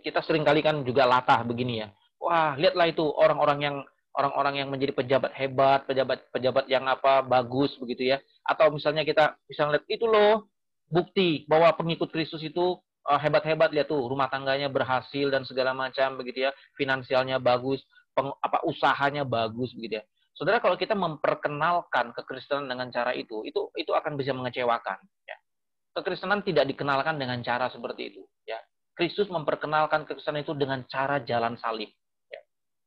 kita seringkali kan juga latah begini ya. Wah, lihatlah itu orang-orang yang menjadi pejabat hebat, pejabat yang bagus begitu ya. Atau misalnya kita bisa lihat itu loh bukti bahwa pengikut Kristus itu hebat-hebat, lihat tuh rumah tangganya berhasil dan segala macam begitu ya, finansialnya bagus, usahanya bagus begitu ya. Saudara, kalau kita memperkenalkan kekristenan dengan cara itu akan bisa mengecewakan ya. Kekristenan tidak dikenalkan dengan cara seperti itu ya. Kristus memperkenalkan kekristenan itu dengan cara jalan salib ya.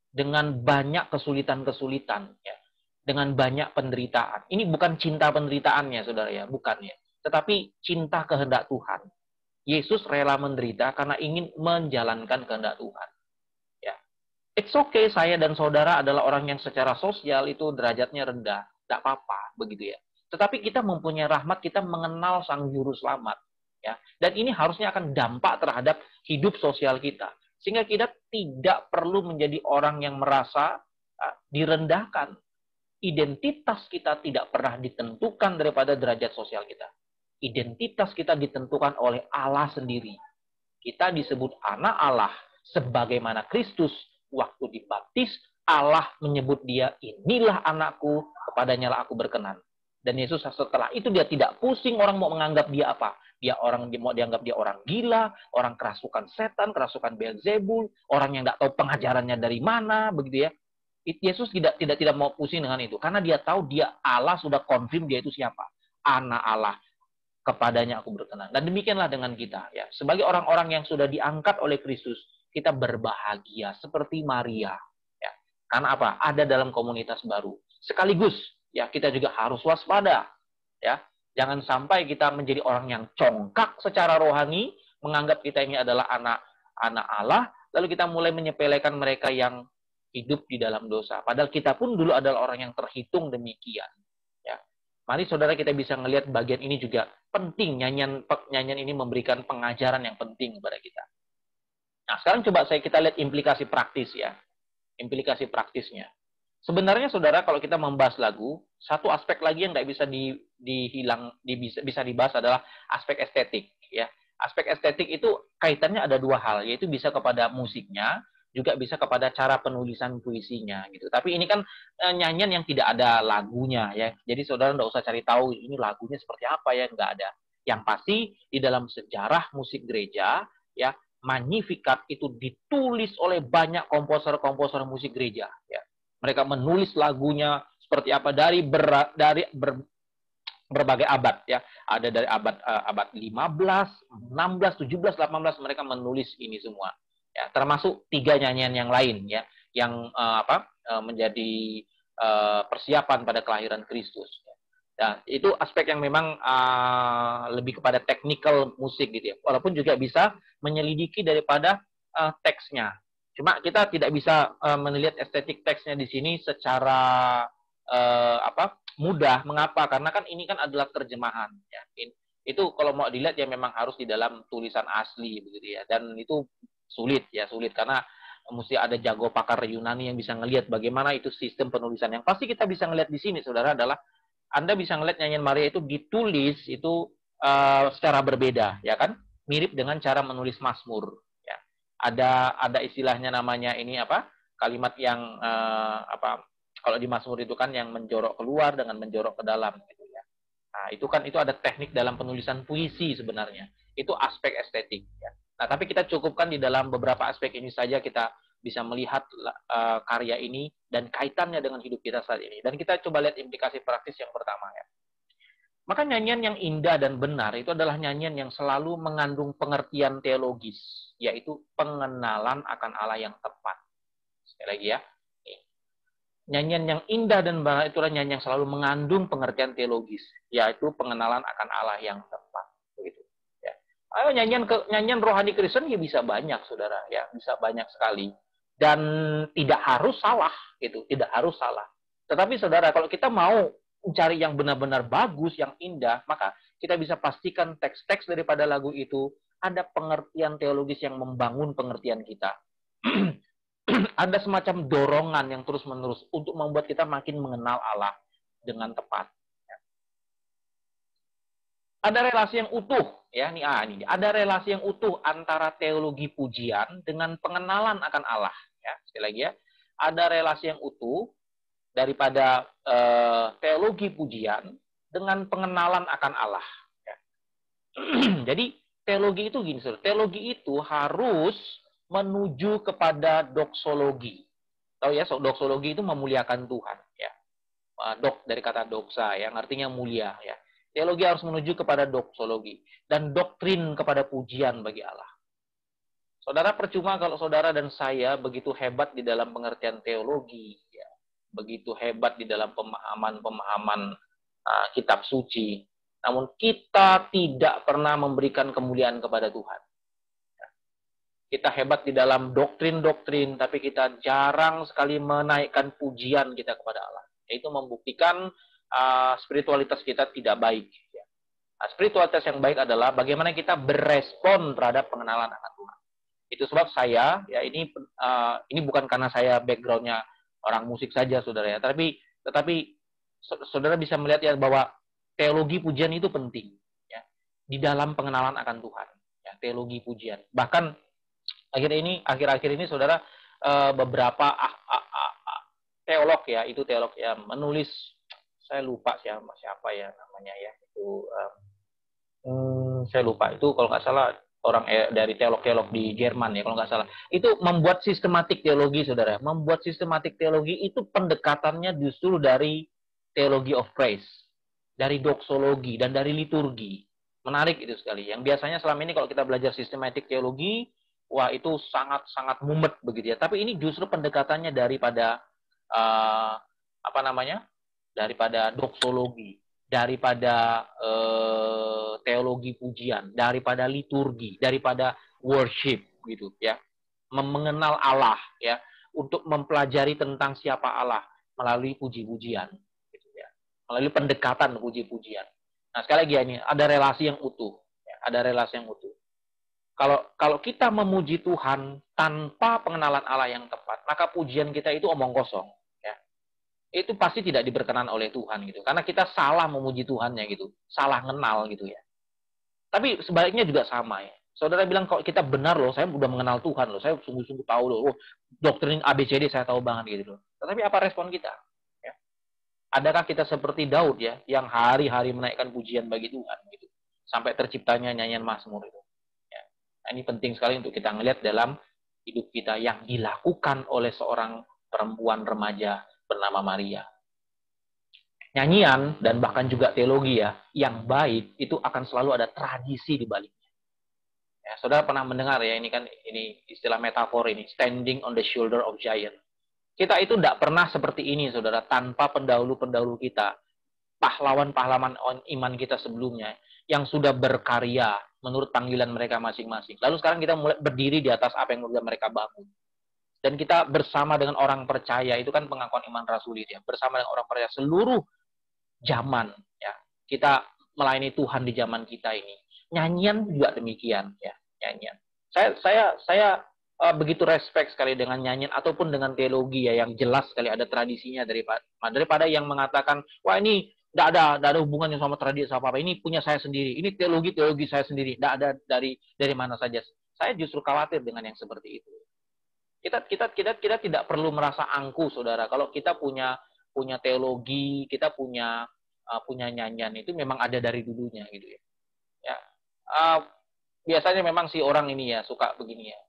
Dengan banyak kesulitan-kesulitan ya. Dengan banyak penderitaan. Ini bukan cinta penderitaannya, saudara ya, bukan ya. Tetapi cinta kehendak Tuhan. Yesus rela menderita karena ingin menjalankan kehendak Tuhan. Ya. It's okay, saya dan saudara adalah orang yang secara sosial itu derajatnya rendah. Tidak apa-apa, begitu ya. Tetapi kita mempunyai rahmat, kita mengenal Sang Juru Selamat. Ya. Dan ini harusnya akan dampak terhadap hidup sosial kita. Sehingga kita tidak perlu menjadi orang yang merasa direndahkan. Identitas kita tidak pernah ditentukan daripada derajat sosial kita. Identitas kita ditentukan oleh Allah sendiri. Kita disebut anak Allah sebagaimana Kristus waktu dibaptis, Allah menyebut dia, inilah anakku, kepadanya lah aku berkenan. Dan Yesus setelah itu dia tidak pusing orang mau menganggap dia apa. Dia mau dianggap dia orang gila, orang kerasukan setan, kerasukan Beelzebul, orang yang tidak tahu pengajarannya dari mana, begitu ya. Yesus tidak mau pusing dengan itu, karena dia tahu dia Allah, sudah konfirm dia itu siapa, anak Allah, kepadanya aku berkenan. Dan demikianlah dengan kita ya, sebagai orang-orang yang sudah diangkat oleh Kristus, kita berbahagia seperti Maria ya. Karena apa? Ada dalam komunitas baru. Sekaligus ya, kita juga harus waspada ya, jangan sampai kita menjadi orang yang congkak secara rohani, menganggap kita ini adalah anak Allah, lalu kita mulai menyepelekan mereka yang hidup di dalam dosa. Padahal kita pun dulu adalah orang yang terhitung demikian. Ya. Mari saudara kita bisa melihat bagian ini juga penting. Nyanyian ini memberikan pengajaran yang penting kepada kita. Nah, sekarang coba kita lihat implikasi praktis ya. Implikasi praktisnya. Sebenarnya saudara, kalau kita membahas lagu, satu aspek lagi yang nggak bisa bisa dibahas adalah aspek estetik. Ya. Aspek estetik itu kaitannya ada dua hal, yaitu bisa kepada musiknya, juga bisa kepada cara penulisan puisinya gitu. Tapi ini kan nyanyian yang tidak ada lagunya ya. Jadi saudara nggak usah cari tahu ini lagunya seperti apa ya, nggak ada. Yang pasti di dalam sejarah musik gereja ya, Magnificat itu ditulis oleh banyak komposer-komposer musik gereja ya. Mereka menulis lagunya seperti apa dari berbagai abad ya. Ada dari abad 15, 16, 17, 18 mereka menulis ini semua. Ya, termasuk 3 nyanyian yang lain ya, yang menjadi persiapan pada kelahiran Kristus. Ya, itu aspek yang memang lebih kepada technical musik gitu ya. Walaupun juga bisa menyelidiki daripada teksnya. Cuma kita tidak bisa melihat estetik teksnya di sini secara mudah. Mengapa? Karena kan ini kan adalah terjemahan. Ya. Itu kalau mau dilihat ya memang harus di dalam tulisan asli begitu ya. Dan itu sulit karena mesti ada jago pakar Yunani yang bisa ngelihat bagaimana itu sistem penulisan. Yang pasti kita bisa ngelihat di sini saudara adalah Anda bisa ngelihat nyanyian Maria itu ditulis itu secara berbeda ya kan, mirip dengan cara menulis Mazmur ya. Ada istilahnya namanya ini kalimat yang kalau di Mazmur itu kan yang menjorok keluar dengan menjorok ke dalam gitu ya. Nah, itu ada teknik dalam penulisan puisi sebenarnya. Itu aspek estetik ya. Nah, tapi kita cukupkan di dalam beberapa aspek ini saja kita bisa melihat karya ini dan kaitannya dengan hidup kita saat ini. Dan kita coba lihat implikasi praktis yang pertama ya. Maka nyanyian yang indah dan benar itu adalah nyanyian yang selalu mengandung pengertian teologis, yaitu pengenalan akan Allah yang tepat. Sekali lagi ya. Nyanyian yang indah dan baik itulah nyanyian yang selalu mengandung pengertian teologis, yaitu pengenalan akan Allah yang tepat. Begitu. Ya. Ayo nyanyian rohani Kristen ya bisa banyak, saudara. Ya, bisa banyak sekali. Dan tidak harus salah, gitu. Tidak harus salah. Tetapi saudara, kalau kita mau mencari yang benar-benar bagus, yang indah, maka kita bisa pastikan teks-teks daripada lagu itu ada pengertian teologis yang membangun pengertian kita. Ada semacam dorongan yang terus-menerus untuk membuat kita makin mengenal Allah dengan tepat. Ada relasi yang utuh, ya, ini ada relasi yang utuh antara teologi pujian dengan pengenalan akan Allah. Ya, sekali lagi ya, ada relasi yang utuh daripada teologi pujian dengan pengenalan akan Allah. Ya. Jadi teologi itu gini, teologi itu harus menuju kepada doksologi. Tahu ya, doksologi itu memuliakan Tuhan. Ya. Dok dari kata doksa, yang artinya mulia. Ya. Teologi harus menuju kepada doksologi dan doktrin kepada pujian bagi Allah. Saudara, percuma kalau saudara dan saya begitu hebat di dalam pengertian teologi, ya. Begitu hebat di dalam pemahaman kitab suci, namun kita tidak pernah memberikan kemuliaan kepada Tuhan. Kita hebat di dalam doktrin-doktrin, tapi kita jarang sekali menaikkan pujian kita kepada Allah. Itu membuktikan spiritualitas kita tidak baik. Spiritualitas yang baik adalah bagaimana kita berespon terhadap pengenalan akan Tuhan. Itu sebab saya, ya ini bukan karena saya backgroundnya orang musik saja, saudara ya, tetapi saudara bisa melihat ya bahwa teologi pujian itu penting, ya, di dalam pengenalan akan Tuhan. Ya, teologi pujian. Bahkan akhir-akhir ini saudara, beberapa teolog ya, itu teolog ya menulis, saya lupa siapa ya namanya ya, itu saya lupa, itu kalau nggak salah orang dari teolog-teolog di Jerman ya kalau nggak salah, itu membuat sistematik teologi, saudara. Membuat sistematik teologi itu pendekatannya justru dari teologi of praise, dari doksologi dan dari liturgi. Menarik itu sekali. Yang biasanya selama ini kalau kita belajar sistematik teologi, wah itu sangat mumet begitu ya. Tapi ini justru pendekatannya daripada daripada doksologi, daripada teologi pujian, daripada liturgi, daripada worship gitu ya. Mengenal Allah ya, untuk mempelajari tentang siapa Allah melalui puji-pujian gitu ya. Melalui pendekatan puji-pujian. Nah, sekali lagi ya, ini ada relasi yang utuh ya, ada relasi yang utuh. Kalau kita memuji Tuhan tanpa pengenalan Allah yang tepat, maka pujian kita itu omong kosong. Itu pasti tidak diberkenan oleh Tuhan gitu. Karena kita salah memuji Tuhannya gitu. Salah kenal gitu ya. Tapi sebaliknya juga sama ya. Saudara bilang kalau kita benar loh, saya udah mengenal Tuhan loh. Saya sungguh-sungguh tahu loh. Oh, doktrin ABCD saya tahu banget gitu loh. Tetapi apa respon kita? Ya. Adakah kita seperti Daud ya, yang hari-hari menaikkan pujian bagi Tuhan gitu. Sampai terciptanya nyanyian Mazmur itu. Ya. Nah, ini penting sekali untuk kita melihat dalam hidup kita yang dilakukan oleh seorang perempuan remaja bernama Maria. Nyanyian dan bahkan juga teologi ya, yang baik itu akan selalu ada tradisi di baliknya. Ya, saudara pernah mendengar ya, ini istilah metafor ini, standing on the shoulder of giant. Kita itu tidak pernah seperti ini, saudara, tanpa pendahulu-pendahulu kita, pahlawan-pahlawan iman kita sebelumnya, yang sudah berkarya menurut panggilan mereka masing-masing. Lalu sekarang kita mulai berdiri di atas apa yang sudah mereka bangun. Dan kita bersama dengan orang percaya, itu kan pengakuan iman rasuli ya, bersama dengan orang percaya seluruh zaman ya. Kita melayani Tuhan di zaman kita ini. Nyanyian juga demikian ya, nyanyian. Saya begitu respect sekali dengan nyanyian ataupun dengan teologi ya, yang jelas sekali ada tradisinya daripada yang mengatakan, wah ini tidak ada hubungannya sama tradisi apa apa. Ini punya saya sendiri. Ini teologi saya sendiri. Tidak ada dari mana saja. Saya justru khawatir dengan yang seperti itu. Kita tidak perlu merasa angkuh, saudara. Kalau kita punya teologi, kita punya nyanyian, itu memang ada dari dulunya gitu ya. Ya, biasanya memang si orang ini ya suka begini ya,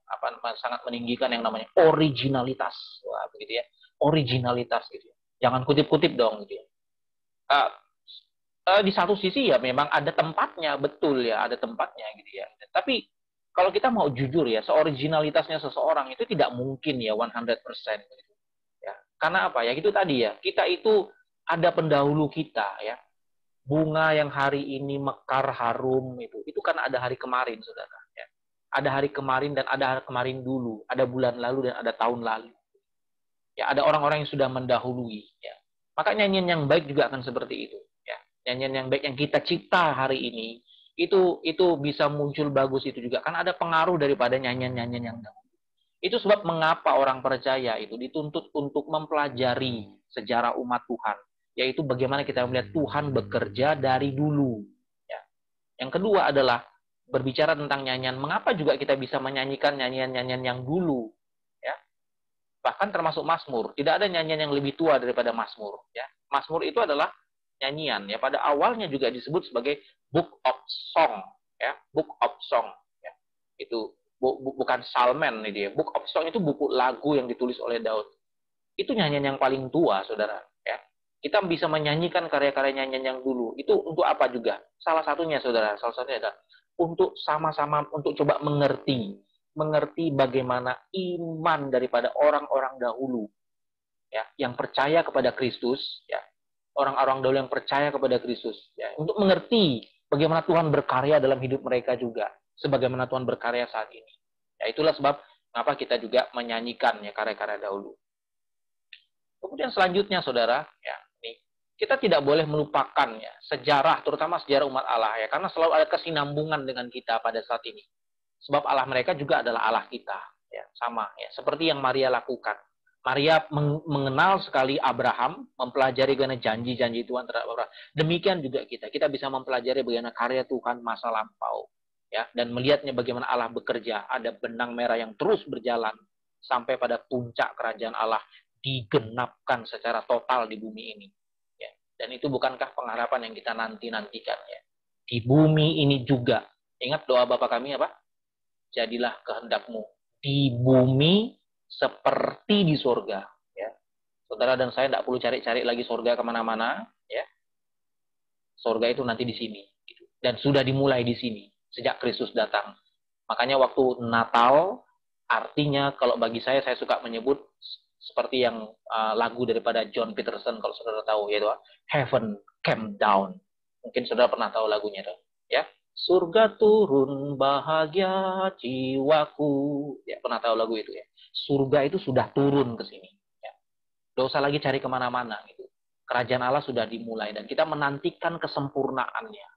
sangat meninggikan yang namanya originalitas, wah begitu ya, originalitas gitu. Jangan kutip-kutip dong gitu ya. Di satu sisi ya memang ada tempatnya, betul ya, ada tempatnya gitu ya. Tapi kalau kita mau jujur ya, seoriginalitasnya seseorang itu tidak mungkin ya 100% gitu. Ya. Karena apa? Ya itu tadi ya, kita itu ada pendahulu kita ya. Bunga yang hari ini mekar harum itu karena ada hari kemarin, saudara. Ya. Ada hari kemarin dan ada hari kemarin dulu, ada bulan lalu dan ada tahun lalu. Ya, ada orang-orang yang sudah mendahului. Ya. Maka nyanyian yang baik juga akan seperti itu. Ya. Nyanyian yang baik yang kita cipta hari ini itu bisa muncul bagus itu juga. Kan ada pengaruh daripada nyanyian-nyanyian yang dahulu. Itu sebab mengapa orang percaya itu dituntut untuk mempelajari sejarah umat Tuhan, yaitu bagaimana kita melihat Tuhan bekerja dari dulu. Ya. Yang kedua adalah berbicara tentang nyanyian. Mengapa juga kita bisa menyanyikan nyanyian-nyanyian yang dulu? Ya. Bahkan termasuk Mazmur. Tidak ada nyanyian yang lebih tua daripada Mazmur. Ya. Mazmur itu adalah nyanyian. Ya. Pada awalnya juga disebut sebagai Book of Song. Ya. Book of Song. Ya. Itu bukan Psalmen ini dia. Book of Song itu buku lagu yang ditulis oleh Daud. Itu nyanyian yang paling tua, saudara. Ya. Kita bisa menyanyikan karya-karya nyanyian yang dulu. Itu untuk apa juga? Salah satunya, saudara. Salah satunya adalah untuk sama-sama untuk coba mengerti bagaimana iman daripada orang-orang dahulu, ya, yang percaya kepada Kristus, ya, orang-orang dahulu yang percaya kepada Kristus, ya, untuk mengerti bagaimana Tuhan berkarya dalam hidup mereka juga, sebagaimana Tuhan berkarya saat ini. Ya, itulah sebab mengapa kita juga menyanyikan ya karya-karya dahulu. Kemudian selanjutnya, saudara, ya, nih, kita tidak boleh melupakan ya sejarah, terutama sejarah umat Allah ya, karena selalu ada kesinambungan dengan kita pada saat ini. Sebab Allah mereka juga adalah Allah kita, ya, sama ya, seperti yang Maria lakukan. Maria mengenal sekali Abraham, mempelajari bagaimana janji-janji Tuhan terhadap Abraham. Demikian juga kita bisa mempelajari bagaimana karya Tuhan masa lampau, ya, dan melihatnya bagaimana Allah bekerja. Ada benang merah yang terus berjalan sampai pada puncak kerajaan Allah digenapkan secara total di bumi ini. Ya. Dan itu bukankah pengharapan yang kita nanti-nantikan ya? Di bumi ini juga. Ingat doa Bapa kami apa? Jadilah kehendakmu di bumi seperti di surga. Ya. Saudara dan saya tidak perlu cari-cari lagi surga kemana-mana. Ya. Surga itu nanti di sini. Gitu. Dan sudah dimulai di sini sejak Kristus datang. Makanya waktu Natal, artinya kalau bagi saya suka menyebut seperti yang lagu daripada John Peterson, kalau saudara tahu, yaitu Heaven Came Down. Mungkin saudara pernah tahu lagunya, ya. Surga turun bahagia jiwaku. Ya, pernah tahu lagu itu ya. Surga itu sudah turun ke sini. Ya. Tidak usah lagi cari kemana-mana. Gitu. Kerajaan Allah sudah dimulai dan kita menantikan kesempurnaannya.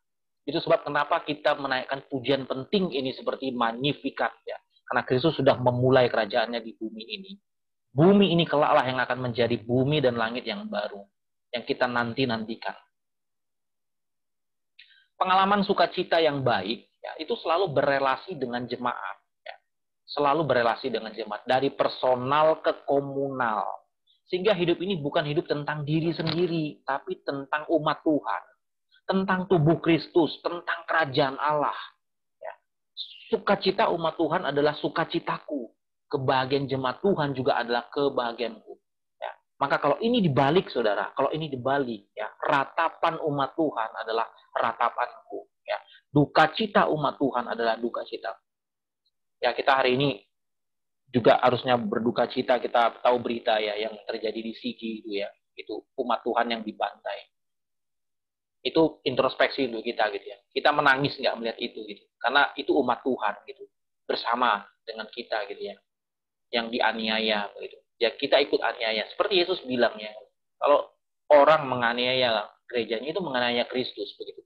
Itu sebab kenapa kita menaikkan pujian penting ini seperti Magnificat. Ya. Karena Kristus sudah memulai kerajaannya di bumi ini. Bumi ini kelaklah yang akan menjadi bumi dan langit yang baru. Yang kita nanti-nantikan. Pengalaman sukacita yang baik ya, itu selalu berelasi dengan jemaat, ya. Selalu berelasi dengan jemaat dari personal ke komunal, sehingga hidup ini bukan hidup tentang diri sendiri, tapi tentang umat Tuhan, tentang tubuh Kristus, tentang kerajaan Allah. Ya. Sukacita umat Tuhan adalah sukacitaku, kebahagiaan jemaat Tuhan juga adalah kebahagiaanku. Ya. Maka kalau ini dibalik, saudara, kalau ini dibalik, ya, ratapan umat Tuhan adalah ratapanku. Ya. Duka cita umat Tuhan adalah duka cita. Ya, kita hari ini juga harusnya berduka cita. Kita tahu berita ya yang terjadi di Sigi itu ya, itu umat Tuhan yang dibantai. Itu introspeksi untuk kita gitu ya. Kita menangis nggak melihat itu gitu, karena itu umat Tuhan gitu, bersama dengan kita gitu ya, yang dianiaya gitu. Ya kita ikut aniaya. Seperti Yesus bilang ya, kalau orang menganiaya gerejanya itu menganiaya Kristus begitu.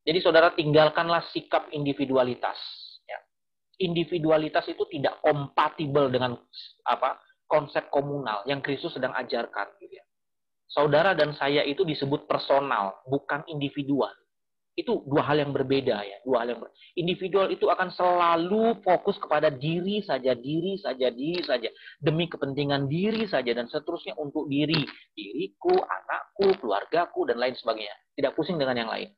Jadi saudara tinggalkanlah sikap individualitas. Ya. Individualitas itu tidak kompatibel dengan konsep komunal yang Kristus sedang ajarkan. Gitu ya. Saudara dan saya itu disebut personal, bukan individual. Itu dua hal yang berbeda ya. Individual itu akan selalu fokus kepada diri saja, demi kepentingan diri saja dan seterusnya untuk diriku, anakku, keluargaku dan lain sebagainya. Tidak pusing dengan yang lain.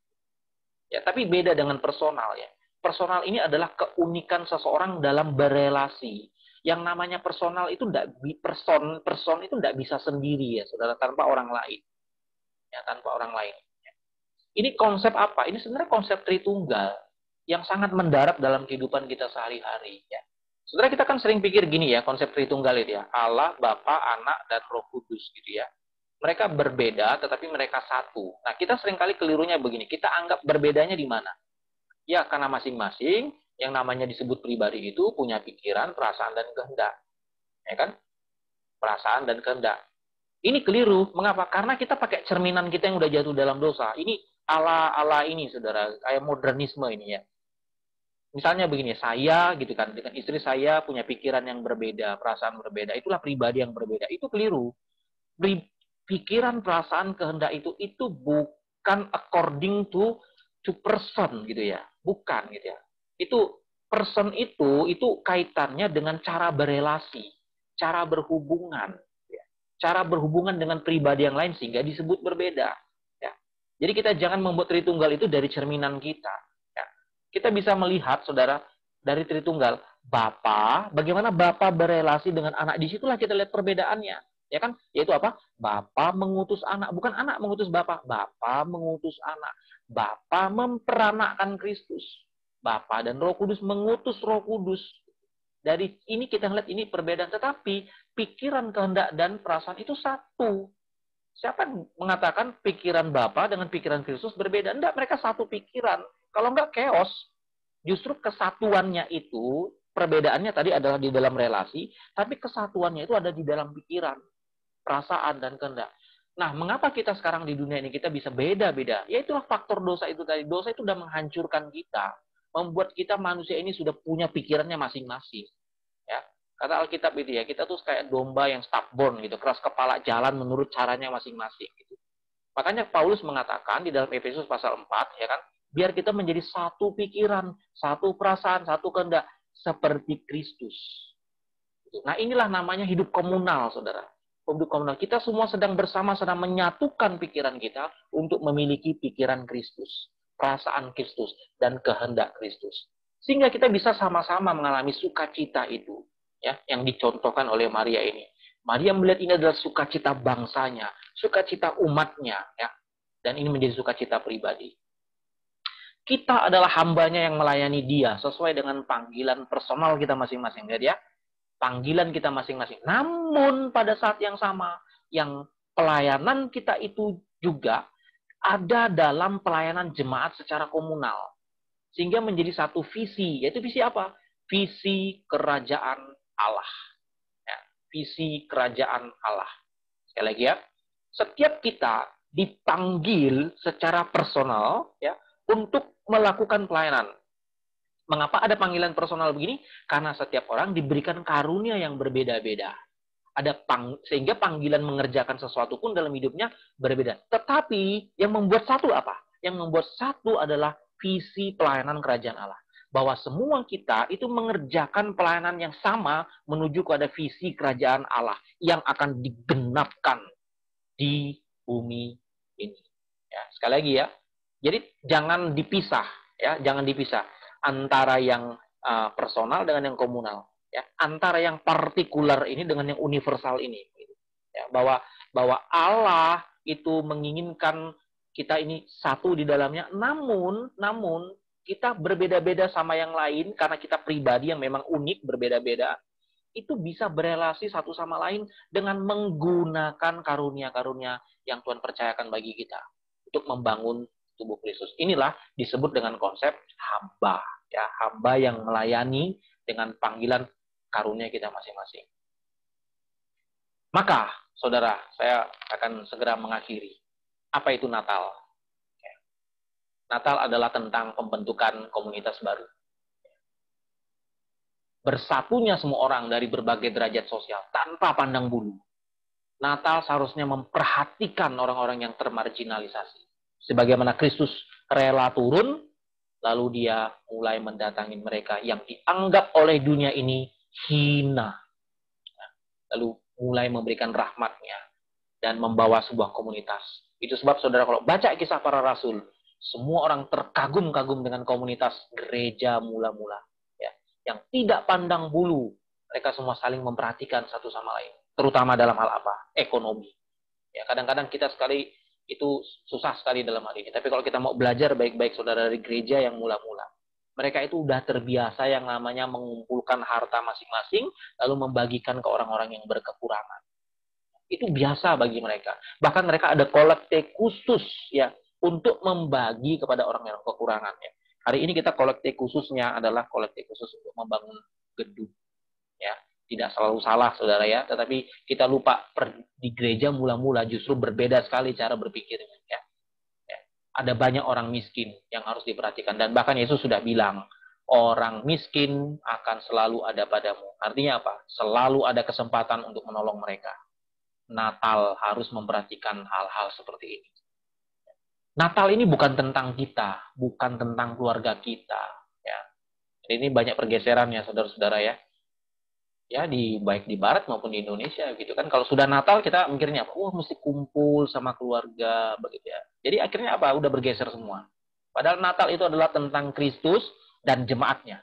Ya, tapi beda dengan personal ya. Personal ini adalah keunikan seseorang dalam berelasi. Yang namanya personal itu person itu tidak bisa sendiri ya, saudara, tanpa orang lain. Ya, tanpa orang lain. Ini konsep apa? Ini sebenarnya konsep Tritunggal yang sangat mendarat dalam kehidupan kita sehari-hari. Ya. Saudara, kita kan sering pikir gini ya, konsep Tritunggal itu ya. Allah, Bapa, Anak, dan Roh Kudus gitu ya. Mereka berbeda, tetapi mereka satu. Nah, kita seringkali kelirunya begini. Kita anggap berbedanya di mana? Ya, karena masing-masing yang namanya disebut pribadi itu punya pikiran, perasaan, dan kehendak. Ya kan? Perasaan dan kehendak. Ini keliru. Mengapa? Karena kita pakai cerminan kita yang udah jatuh dalam dosa. Ini ala ini, saudara. Kayak modernisme ini ya. Misalnya begini, saya gitu kan, dengan istri saya punya pikiran yang berbeda, perasaan berbeda. Itulah pribadi yang berbeda. Itu keliru. Pikiran, perasaan, kehendak itu bukan according to person gitu ya. Bukan gitu ya. Itu person itu kaitannya dengan cara berelasi, cara berhubungan, ya. Cara berhubungan dengan pribadi yang lain sehingga disebut berbeda. Ya. Jadi kita jangan membuat Tritunggal itu dari cerminan kita. Ya. Kita bisa melihat, saudara, dari Tritunggal, Bapa, bagaimana Bapa berelasi dengan anak. Disitulah kita lihat perbedaannya. Ya kan? Yaitu apa? Bapa mengutus anak. Bukan anak mengutus Bapa. Bapa mengutus anak. Bapa memperanakkan Kristus. Bapa dan Roh Kudus mengutus Roh Kudus. Dari ini kita lihat ini perbedaan. Tetapi pikiran, kehendak, dan perasaan itu satu. Siapa yang mengatakan pikiran Bapa dengan pikiran Kristus berbeda? Enggak, mereka satu pikiran. Kalau enggak chaos. Justru kesatuannya itu, perbedaannya tadi adalah di dalam relasi, tapi kesatuannya itu ada di dalam pikiran, perasaan, dan kehendak. Nah, mengapa kita sekarang di dunia ini kita bisa beda-beda? Ya itulah faktor dosa itu tadi. Dosa itu sudah menghancurkan kita. Membuat kita manusia ini sudah punya pikirannya masing-masing. Ya. Kata Alkitab itu ya, kita tuh kayak domba yang stubborn gitu, keras kepala, jalan menurut caranya masing-masing gitu. Makanya Paulus mengatakan di dalam Efesus pasal 4, ya kan, biar kita menjadi satu pikiran, satu perasaan, satu kehendak seperti Kristus. Nah, inilah namanya hidup komunal, saudara. Hidup komunal. Kita semua sedang bersama, sedang menyatukan pikiran kita untuk memiliki pikiran Kristus, perasaan Kristus, dan kehendak Kristus. Sehingga kita bisa sama-sama mengalami sukacita itu, ya, yang dicontohkan oleh Maria ini. Maria melihat ini adalah sukacita bangsanya, sukacita umatnya, ya, dan ini menjadi sukacita pribadi. Kita adalah hambanya yang melayani dia sesuai dengan panggilan personal kita masing-masing, ya. Panggilan kita masing-masing. Namun pada saat yang sama, yang pelayanan kita itu juga ada dalam pelayanan jemaat secara komunal. Sehingga menjadi satu visi. Yaitu visi apa? Visi kerajaan Allah. Ya, visi kerajaan Allah. Sekali lagi ya, setiap kita dipanggil secara personal ya untuk melakukan pelayanan. Mengapa ada panggilan personal begini? Karena setiap orang diberikan karunia yang berbeda-beda. Sehingga panggilan mengerjakan sesuatu pun dalam hidupnya berbeda. Tetapi yang membuat satu apa? Yang membuat satu adalah visi pelayanan kerajaan Allah. Bahwa semua kita itu mengerjakan pelayanan yang sama menuju kepada visi kerajaan Allah yang akan digenapkan di bumi ini. Ya, sekali lagi ya. Jadi jangan dipisah, ya, jangan dipisah antara yang personal dengan yang komunal, ya, antara yang partikular ini dengan yang universal ini, ya, bahwa Allah itu menginginkan kita ini satu di dalamnya, namun kita berbeda-beda sama yang lain karena kita pribadi yang memang unik, berbeda-beda, itu bisa berelasi satu sama lain dengan menggunakan karunia-karunia yang Tuhan percayakan bagi kita untuk membangun tubuh Kristus. Inilah disebut dengan konsep hamba, ya, hamba yang melayani dengan panggilan karunia kita masing-masing. Maka, saudara, saya akan segera mengakhiri. Apa itu Natal? Natal adalah tentang pembentukan komunitas baru. Bersatunya semua orang dari berbagai derajat sosial tanpa pandang bulu. Natal seharusnya memperhatikan orang-orang yang termarginalisasi. Sebagaimana Kristus rela turun, lalu dia mulai mendatangi mereka yang dianggap oleh dunia ini hina. Lalu mulai memberikan rahmatnya dan membawa sebuah komunitas. Itu sebab saudara kalau baca kisah para rasul, semua orang terkagum-kagum dengan komunitas gereja mula-mula. Ya, yang tidak pandang bulu. Mereka semua saling memperhatikan satu sama lain. Terutama dalam hal apa? Ekonomi. Ya, kadang-kadang kita sekali itu susah sekali dalam hal ini. Tapi kalau kita mau belajar baik-baik saudara dari gereja yang mula-mula, Mereka itu udah terbiasa yang namanya mengumpulkan harta masing-masing, lalu membagikan ke orang-orang yang berkekurangan. Itu biasa bagi mereka. Bahkan mereka ada kolekte khusus ya untuk membagi kepada orang yang kekurangan. Ya. Hari ini kita kolekte khususnya adalah kolekte khusus untuk membangun gedung. Ya, tidak selalu salah, saudara ya. Tetapi kita lupa di gereja mula-mula justru berbeda sekali cara berpikirnya. Ya. Ya. Ada banyak orang miskin yang harus diperhatikan dan bahkan Yesus sudah bilang orang miskin akan selalu ada padamu. Artinya apa? Selalu ada kesempatan untuk menolong mereka. Natal harus memperhatikan hal-hal seperti ini. Natal ini bukan tentang kita, bukan tentang keluarga kita. Ya. Ini banyak pergeseran ya, saudara-saudara ya. Ya, baik di Barat maupun di Indonesia gitu kan. Kalau sudah Natal kita mikirnya apa? Wah, mesti kumpul sama keluarga begitu ya. Jadi akhirnya apa? Udah bergeser semua. Padahal Natal itu adalah tentang Kristus dan jemaatnya.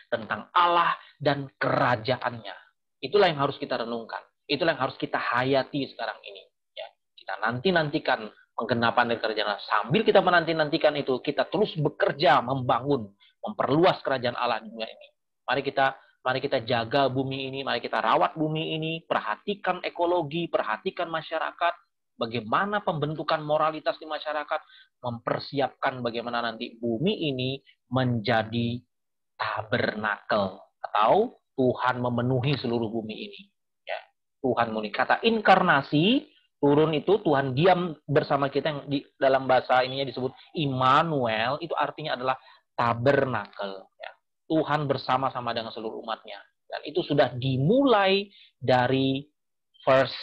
Tentang Allah dan kerajaannya. Itulah yang harus kita renungkan. Itulah yang harus kita hayati sekarang ini. Ya, kita nantikan penggenapan dari kerajaan Allah. Sambil kita menanti-nantikan itu, kita terus bekerja, membangun, memperluas kerajaan Allah di dunia ini. Mari kita jaga bumi ini, mari kita rawat bumi ini, perhatikan ekologi, perhatikan masyarakat, bagaimana pembentukan moralitas di masyarakat, mempersiapkan bagaimana nanti bumi ini menjadi tabernakel atau Tuhan memenuhi seluruh bumi ini. Ya, Tuhan memenuhi. Kata inkarnasi turun itu Tuhan diam bersama kita yang di dalam bahasa ininya disebut Immanuel, itu artinya adalah tabernakel. Ya. Tuhan bersama-sama dengan seluruh umatnya. Dan itu sudah dimulai dari first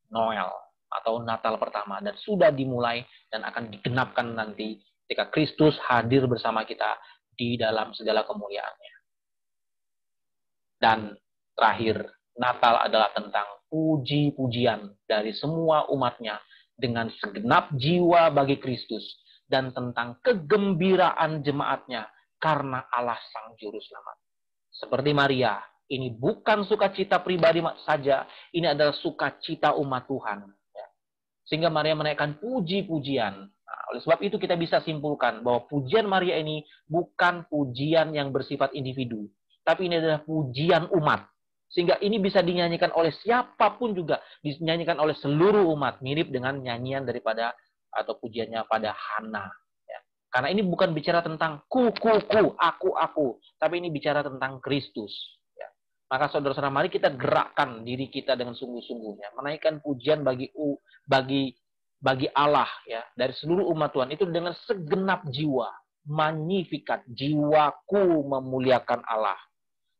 Noel atau Natal pertama dan sudah dimulai dan akan digenapkan nanti ketika Kristus hadir bersama kita di dalam segala kemuliaannya. Dan terakhir, Natal adalah tentang puji-pujian dari semua umatnya dengan segenap jiwa bagi Kristus dan tentang kegembiraan jemaatnya karena Allah Sang Juru Selamat. Seperti Maria, ini bukan sukacita pribadi saja, ini adalah sukacita umat Tuhan. Sehingga Maria menaikkan puji-pujian. Nah, oleh sebab itu kita bisa simpulkan bahwa pujian Maria ini bukan pujian yang bersifat individu, tapi ini adalah pujian umat. Sehingga ini bisa dinyanyikan oleh siapapun juga, dinyanyikan oleh seluruh umat, mirip dengan nyanyian daripada atau pujiannya pada Hana. Ya. Karena ini bukan bicara tentang ku, aku, tapi ini bicara tentang Kristus. Ya. Maka saudara-saudara, mari kita gerakkan diri kita dengan sungguh-sungguhnya, menaikkan pujian bagi Allah ya dari seluruh umat Tuhan itu dengan segenap jiwa, magnifikat, jiwaku memuliakan Allah.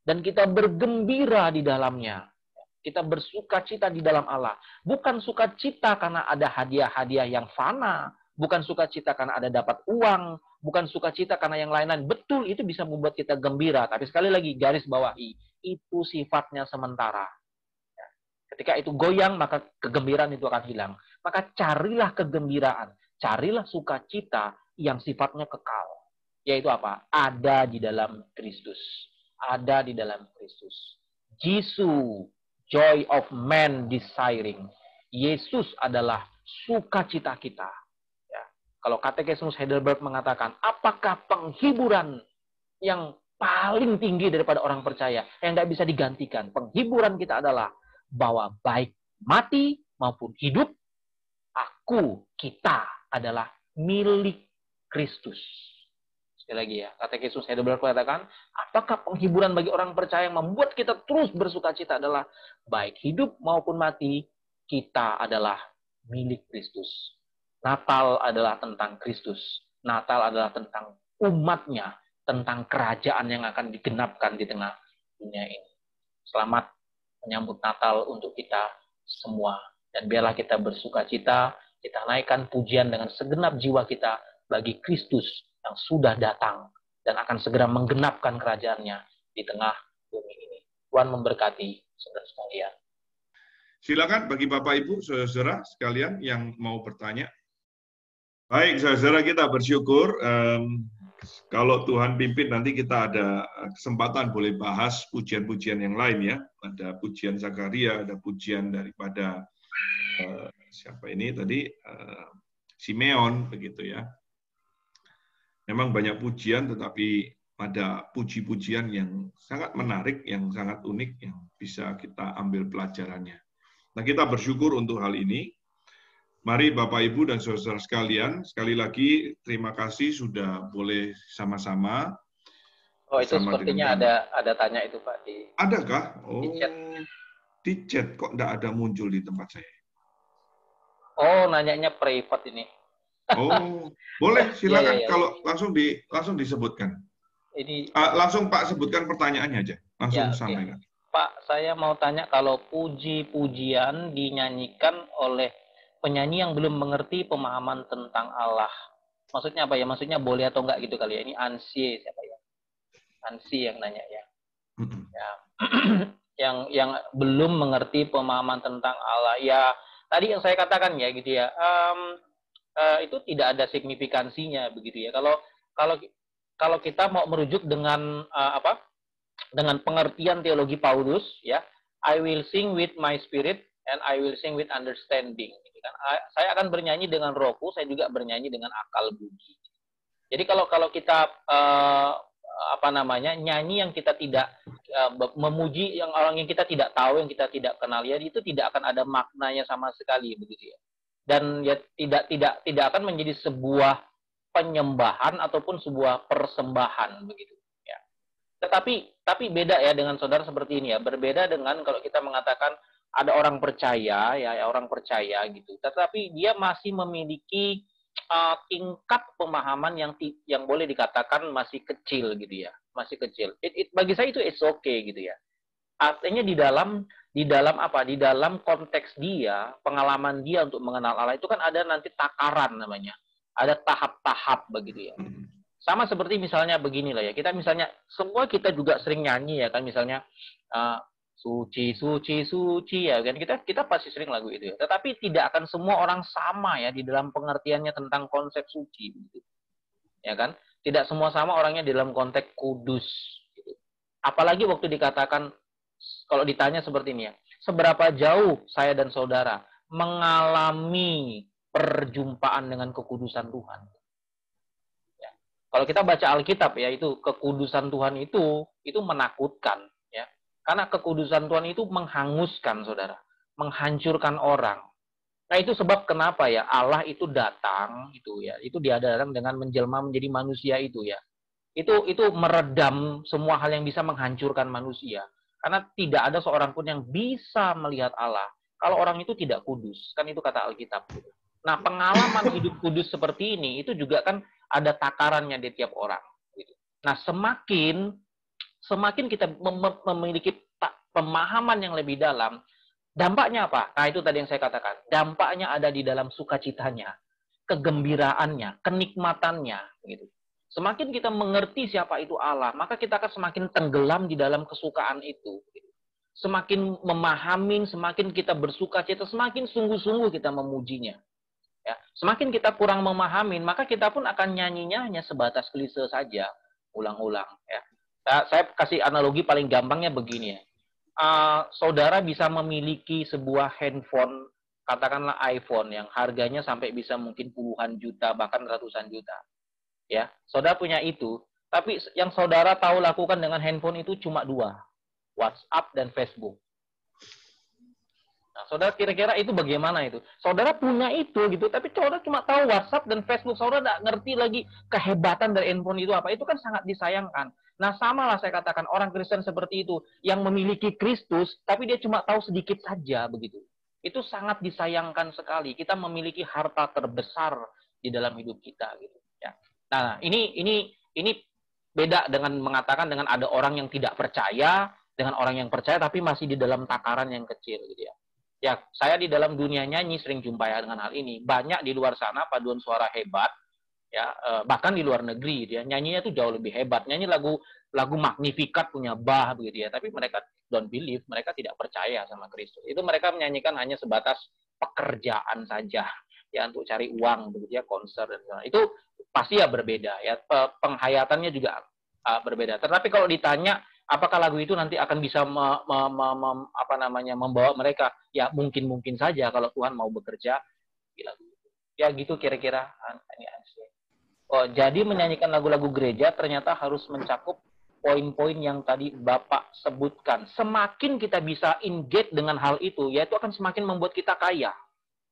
Dan kita bergembira di dalamnya. Kita bersukacita di dalam Allah. Bukan sukacita karena ada hadiah-hadiah yang fana. Bukan sukacita karena ada dapat uang. Bukan sukacita karena yang lain-lain. Betul, itu bisa membuat kita gembira. Tapi sekali lagi, garis bawahi. Itu sifatnya sementara. Ketika itu goyang, maka kegembiraan itu akan hilang. Maka carilah kegembiraan. Carilah sukacita yang sifatnya kekal. Yaitu apa? Ada di dalam Kristus. Ada di dalam Kristus. Jisu, joy of man desiring. Yesus adalah sukacita kita. Ya. Kalau Katekismus Heidelberg mengatakan, apakah penghiburan yang paling tinggi daripada orang percaya, yang tidak bisa digantikan? Penghiburan kita adalah bahwa baik mati maupun hidup, kita adalah milik Kristus. Sekali lagi ya, Katekismus Heidelberg katakan, apakah penghiburan bagi orang percaya yang membuat kita terus bersukacita adalah baik hidup maupun mati, kita adalah milik Kristus. Natal adalah tentang Kristus. Natal adalah tentang umatnya, tentang kerajaan yang akan digenapkan di tengah dunia ini. Selamat menyambut Natal untuk kita semua. Dan biarlah kita bersukacita, kita naikkan pujian dengan segenap jiwa kita bagi Kristus yang sudah datang dan akan segera menggenapkan kerajaannya di tengah bumi ini. Tuhan memberkati saudara sekalian. Silakan bagi Bapak Ibu, saudara-saudara sekalian yang mau bertanya. Baik, saudara-saudara, kita bersyukur. Kalau Tuhan pimpin nanti kita ada kesempatan boleh bahas pujian-pujian yang lain ya. Ada pujian Zakaria, ada pujian daripada siapa ini tadi Simeon begitu ya. Memang banyak pujian, tetapi ada puji-pujian yang sangat menarik, yang sangat unik, yang bisa kita ambil pelajarannya. Nah, kita bersyukur untuk hal ini. Mari Bapak, Ibu, dan saudara sekalian, sekali lagi terima kasih sudah boleh sama-sama. Oh, itu sepertinya ada tanya itu Pak di. Adakah? Di chat. Di chat kok enggak ada muncul di tempat saya. Oh, nanyanya private ini. Oh, boleh silakan Ya. kalau langsung disebutkan. Ini langsung Pak sebutkan pertanyaannya aja, langsung sampaikan. Pak, saya mau tanya kalau puji-pujian dinyanyikan oleh penyanyi yang belum mengerti pemahaman tentang Allah. Maksudnya apa ya? Maksudnya boleh atau enggak gitu kali ya? Ini Ansi siapa ya? Ansi yang nanya ya. Ya. yang belum mengerti pemahaman tentang Allah. Ya, tadi yang saya katakan ya gitu ya. Itu tidak ada signifikansinya begitu ya. Kalau kita mau merujuk dengan dengan pengertian teologi Paulus ya, I will sing with my spirit and I will sing with understanding. Saya akan bernyanyi dengan rohku, saya juga bernyanyi dengan akal budi. Jadi kalau kita nyanyi yang kita tidak memuji yang orang yang kita tidak tahu, yang kita tidak kenal ya, itu tidak akan ada maknanya sama sekali begitu ya. Dan ya tidak akan menjadi sebuah penyembahan ataupun sebuah persembahan begitu ya. Tapi beda ya dengan saudara seperti ini ya. Berbeda dengan kalau kita mengatakan ada orang percaya ya orang percaya gitu. Tetapi dia masih memiliki tingkat pemahaman yang boleh dikatakan masih kecil gitu ya. Masih kecil. Bagi saya itu it's okay gitu ya. Artinya di dalam konteks dia, pengalaman dia untuk mengenal Allah itu kan ada nanti takaran namanya. Ada tahap-tahap begitu ya. Sama seperti misalnya beginilah ya. Semua kita juga sering nyanyi ya kan, misalnya suci suci suci ya kan, kita pasti sering lagu itu ya. Tetapi tidak akan semua orang sama ya di dalam pengertiannya tentang konsep suci gitu. Ya kan? Tidak semua sama orangnya di dalam konteks kudus gitu. Apalagi waktu dikatakan, kalau ditanya seperti ini ya, seberapa jauh saya dan saudara mengalami perjumpaan dengan kekudusan Tuhan. Ya. Kalau kita baca Alkitab ya, itu kekudusan Tuhan itu menakutkan ya. Karena kekudusan Tuhan itu menghanguskan saudara, menghancurkan orang. Nah, itu sebab kenapa ya Allah itu datang itu ya, itu dia datang dengan menjelma menjadi manusia itu ya. Itu meredam semua hal yang bisa menghancurkan manusia. Karena tidak ada seorang pun yang bisa melihat Allah kalau orang itu tidak kudus. Kan itu kata Alkitab. Nah, pengalaman hidup kudus seperti ini itu juga kan ada takarannya di tiap orang. Nah, semakin kita memiliki pemahaman yang lebih dalam, dampaknya apa? Nah, itu tadi yang saya katakan. Dampaknya ada di dalam sukacitanya, kegembiraannya, kenikmatannya. Gitu. Semakin kita mengerti siapa itu Allah, maka kita akan semakin tenggelam di dalam kesukaan itu. Semakin memahami, semakin kita bersuka cita, semakin sungguh-sungguh kita memujinya. Ya. Semakin kita kurang memahami, maka kita pun akan nyanyinya hanya sebatas klise saja, ulang-ulang. Ya. Saya kasih analogi paling gampangnya begini ya. Saudara bisa memiliki sebuah handphone, katakanlah iPhone, yang harganya sampai bisa mungkin puluhan juta, bahkan ratusan juta. Ya, saudara punya itu, tapi yang saudara tahu lakukan dengan handphone itu cuma dua, WhatsApp dan Facebook. Nah, saudara kira-kira itu bagaimana itu? Saudara punya itu gitu, tapi saudara cuma tahu WhatsApp dan Facebook, saudara tidak ngerti lagi kehebatan dari handphone itu apa. Itu kan sangat disayangkan. Nah, samalah saya katakan orang Kristen seperti itu, yang memiliki Kristus, tapi dia cuma tahu sedikit saja begitu. Itu sangat disayangkan sekali. Kita memiliki harta terbesar di dalam hidup kita gitu. Ya. Nah, ini beda dengan mengatakan dengan ada orang yang tidak percaya dengan orang yang percaya tapi masih di dalam takaran yang kecil gitu ya. Ya, saya di dalam dunia nyanyi sering jumpa ya dengan hal ini. Banyak di luar sana paduan suara hebat ya, bahkan di luar negeri dia nyanyinya tuh jauh lebih hebat. Nyanyi lagu Magnificat punya Bach begitu ya, tapi mereka don't believe, mereka tidak percaya sama Kristus. Itu mereka menyanyikan hanya sebatas pekerjaan saja ya, untuk cari uang begitu ya, konser dan sebagainya. Itu pasti ya berbeda ya, penghayatannya juga berbeda. Tetapi kalau ditanya apakah lagu itu nanti akan bisa membawa mereka, ya mungkin saja kalau Tuhan mau bekerja di lagu itu. Ya gitu kira-kira. Oh, jadi menyanyikan lagu-lagu gereja ternyata harus mencakup poin-poin yang tadi Bapak sebutkan. Semakin kita bisa engage dengan hal itu, ya itu akan semakin membuat kita kaya.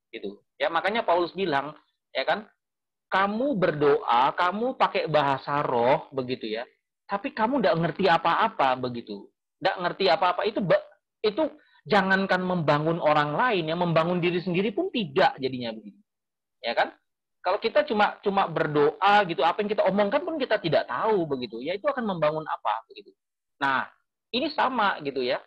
Gitu. Ya, makanya Paulus bilang, ya kan, kamu berdoa, kamu pakai bahasa roh, begitu ya, tapi kamu nggak ngerti apa-apa, begitu. Nggak ngerti apa-apa, itu jangankan membangun orang lain, yang membangun diri sendiri pun tidak jadinya begitu. Ya kan? Kalau kita cuma berdoa gitu, apa yang kita omongkan pun kita tidak tahu begitu. Ya itu akan membangun apa begitu. Nah, ini sama gitu ya.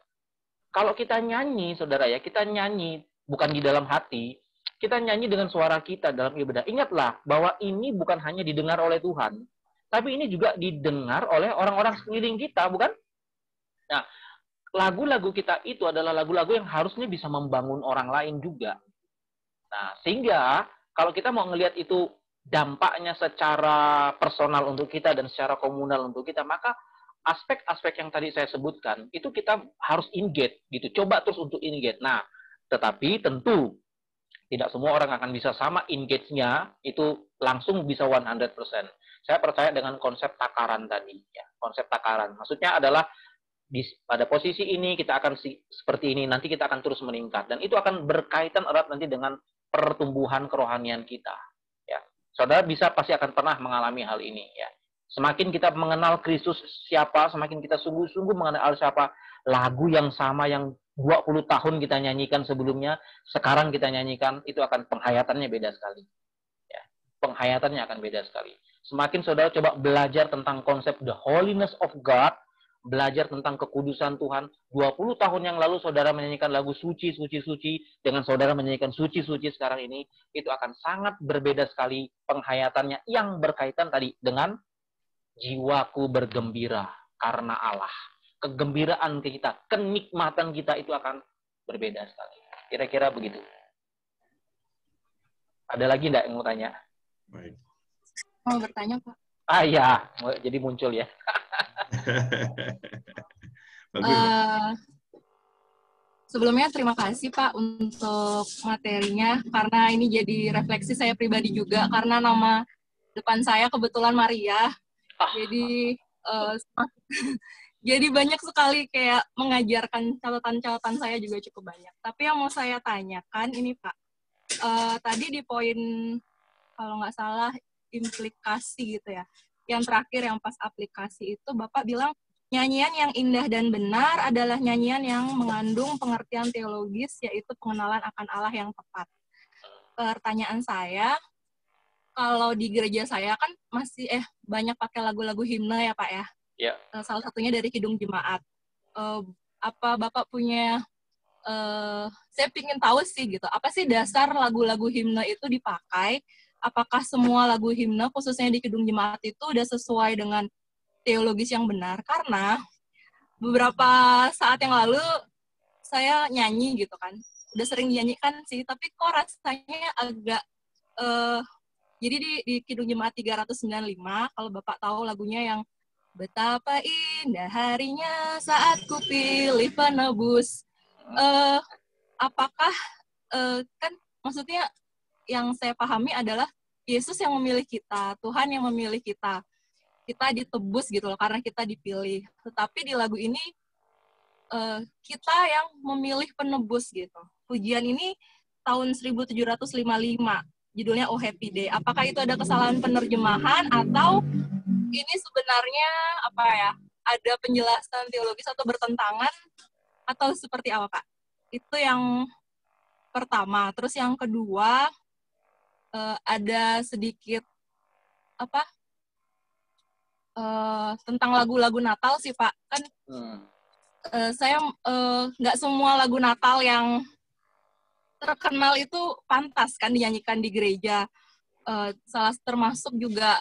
Kalau kita nyanyi, Saudara ya, kita nyanyi bukan di dalam hati, kita nyanyi dengan suara kita dalam ibadah. Ingatlah bahwa ini bukan hanya didengar oleh Tuhan, tapi ini juga didengar oleh orang-orang sekeliling kita, bukan? Nah, lagu-lagu kita itu adalah lagu-lagu yang harusnya bisa membangun orang lain juga. Nah, sehingga kalau kita mau ngelihat itu dampaknya secara personal untuk kita dan secara komunal untuk kita, maka aspek-aspek yang tadi saya sebutkan, itu kita harus engage, gitu. Coba terus untuk engage. Nah, tetapi tentu tidak semua orang akan bisa sama engage-nya, itu langsung bisa 100%. Saya percaya dengan konsep takaran tadi. Ya, konsep takaran. Maksudnya adalah pada posisi ini kita akan seperti ini, nanti kita akan terus meningkat. Dan itu akan berkaitan erat nanti dengan pertumbuhan kerohanian kita. Ya, Saudara pasti akan pernah mengalami hal ini. Ya, semakin kita mengenal Kristus siapa, semakin kita sungguh-sungguh mengenal siapa, lagu yang sama yang 20 tahun kita nyanyikan sebelumnya, sekarang kita nyanyikan, itu akan penghayatannya beda sekali. Ya, penghayatannya akan beda sekali. Semakin saudara coba belajar tentang konsep the holiness of God, belajar tentang kekudusan Tuhan. 20 tahun yang lalu saudara menyanyikan lagu suci, suci, suci, dengan saudara menyanyikan suci, suci sekarang ini, itu akan sangat berbeda sekali penghayatannya yang berkaitan tadi dengan jiwaku bergembira karena Allah. Kegembiraan kita, kenikmatan kita itu akan berbeda sekali. Kira-kira begitu. Ada lagi enggak yang mau tanya? Baik. Mau bertanya, Pak? Ya, jadi muncul ya. Sebelumnya terima kasih Pak untuk materinya, karena ini jadi refleksi saya pribadi juga, karena nama depan saya kebetulan Maria. Jadi jadi banyak sekali kayak mengajarkan catatan-catatan saya juga cukup banyak. Tapi yang mau saya tanyakan ini Pak, tadi di poin kalau nggak salah implikasi gitu ya, yang terakhir yang pas aplikasi itu Bapak bilang nyanyian yang indah dan benar adalah nyanyian yang mengandung pengertian teologis, yaitu pengenalan akan Allah yang tepat. Pertanyaan saya, kalau di gereja saya kan masih banyak pakai lagu-lagu himne ya Pak ya? Ya. Salah satunya dari Kidung Jemaat. Apa Bapak punya, saya ingin tahu sih gitu, apa sih dasar lagu-lagu himne itu dipakai? Apakah semua lagu himne, khususnya di Kidung Jemaat itu udah sesuai dengan teologis yang benar? Karena beberapa saat yang lalu saya nyanyi gitu kan, udah sering dinyanyikan sih, tapi kok rasanya agak jadi di Kidung Jemaat 395, kalau Bapak tahu lagunya yang betapa indah harinya saat ku pilih penebus, apakah kan maksudnya yang saya pahami adalah Yesus yang memilih kita, Tuhan yang memilih kita ditebus gitu loh karena kita dipilih. Tetapi di lagu ini kita yang memilih penebus gitu. Pujian ini tahun 1755, judulnya Oh Happy Day. Apakah itu ada kesalahan penerjemahan atau ini sebenarnya apa ya? Ada penjelasan teologis atau bertentangan atau seperti apa, Pak? Itu yang pertama. Terus yang kedua, ada sedikit apa? Tentang lagu-lagu Natal sih, Pak. Kan saya nggak semua lagu Natal yang terkenal itu pantas kan dinyanyikan di gereja. Salah termasuk juga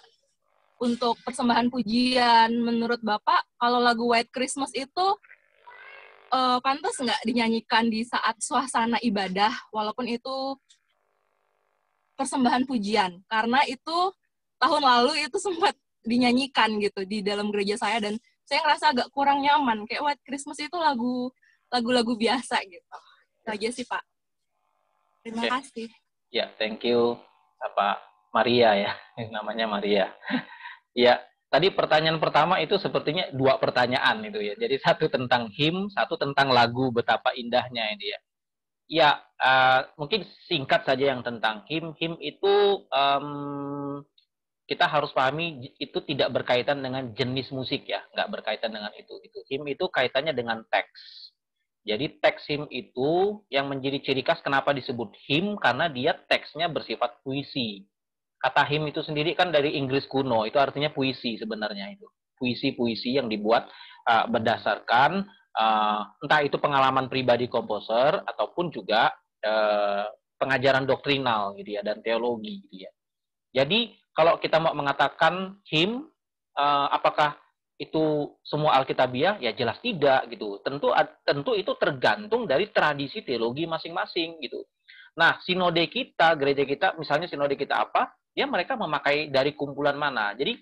untuk persembahan pujian. Menurut Bapak, kalau lagu White Christmas itu pantas nggak dinyanyikan di saat suasana ibadah, walaupun itu persembahan pujian? Karena itu tahun lalu itu sempat dinyanyikan gitu di dalam gereja saya, dan saya ngerasa agak kurang nyaman. Kayak White Christmas itu lagu-lagu biasa gitu. Itu aja sih, Pak. Terima kasih. Ya, thank you, Pak Maria ya, namanya Maria. Ya, tadi pertanyaan pertama itu sepertinya dua pertanyaan itu ya. Jadi satu tentang him, satu tentang lagu betapa indahnya ini ya. Ya, mungkin singkat saja yang tentang him. Him itu kita harus pahami itu tidak berkaitan dengan jenis musik ya, nggak berkaitan dengan itu. Him itu kaitannya dengan teks. Jadi teks him itu yang menjadi ciri khas kenapa disebut him karena dia teksnya bersifat puisi. Kata him itu sendiri kan dari Inggris kuno, itu artinya puisi sebenarnya itu. Puisi-puisi yang dibuat berdasarkan entah itu pengalaman pribadi komposer ataupun juga pengajaran doktrinal gitu ya dan teologi gitu ya. Jadi kalau kita mau mengatakan him, apakah itu semua Alkitabiah? Ya jelas tidak gitu. Tentu itu tergantung dari tradisi teologi masing-masing gitu. Nah, sinode kita, gereja kita, misalnya sinode kita apa? Ya mereka memakai dari kumpulan mana. Jadi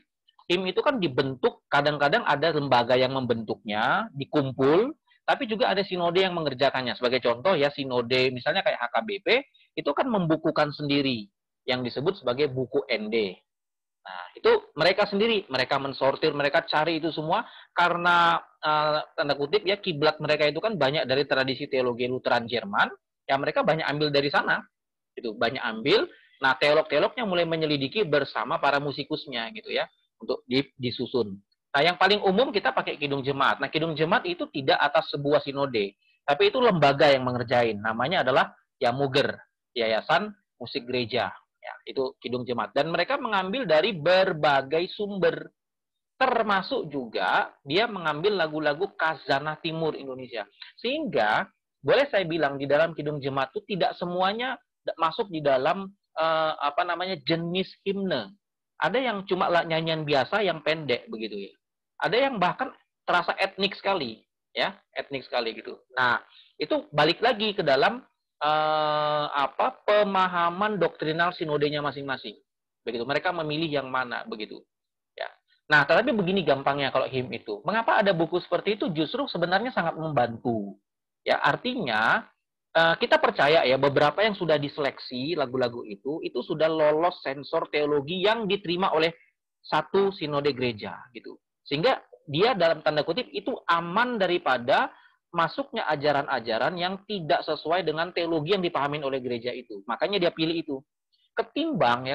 him itu kan dibentuk, kadang-kadang ada lembaga yang membentuknya, dikumpul, tapi juga ada sinode yang mengerjakannya. Sebagai contoh ya, sinode misalnya kayak HKBP, itu kan membukukan sendiri yang disebut sebagai buku ND. Nah, itu mereka sendiri, mereka mensortir, mereka cari itu semua karena tanda kutip ya kiblat mereka itu kan banyak dari tradisi teologi Lutheran Jerman, ya mereka banyak ambil dari sana. Itu banyak ambil. Nah, teolog-teolognya mulai menyelidiki bersama para musikusnya gitu ya untuk disusun. Nah, yang paling umum kita pakai Kidung Jemaat. Nah, Kidung Jemaat itu tidak atas sebuah sinode, tapi itu lembaga yang mengerjain. Namanya adalah Yamuger, Yayasan Musik Gereja. Ya, itu Kidung Jemaat. Dan mereka mengambil dari berbagai sumber. Termasuk juga dia mengambil lagu-lagu Khazanah Timur Indonesia. Sehingga, boleh saya bilang di dalam Kidung Jemaat itu tidak semuanya masuk di dalam jenis himne. Ada yang cuma nyanyian biasa yang pendek begitu ya. Ada yang bahkan terasa etnik sekali, ya, etnik sekali gitu. Nah, itu balik lagi ke dalam pemahaman doktrinal sinodenya masing-masing. Begitu, mereka memilih yang mana begitu. Ya. Nah, tetapi begini gampangnya kalau him itu. Mengapa ada buku seperti itu? Justru sebenarnya sangat membantu. Ya, artinya kita percaya ya beberapa yang sudah diseleksi lagu-lagu itu sudah lolos sensor teologi yang diterima oleh satu sinode gereja gitu. Sehingga dia dalam tanda kutip itu aman daripada masuknya ajaran-ajaran yang tidak sesuai dengan teologi yang dipahami oleh gereja itu. Makanya dia pilih itu. Ketimbang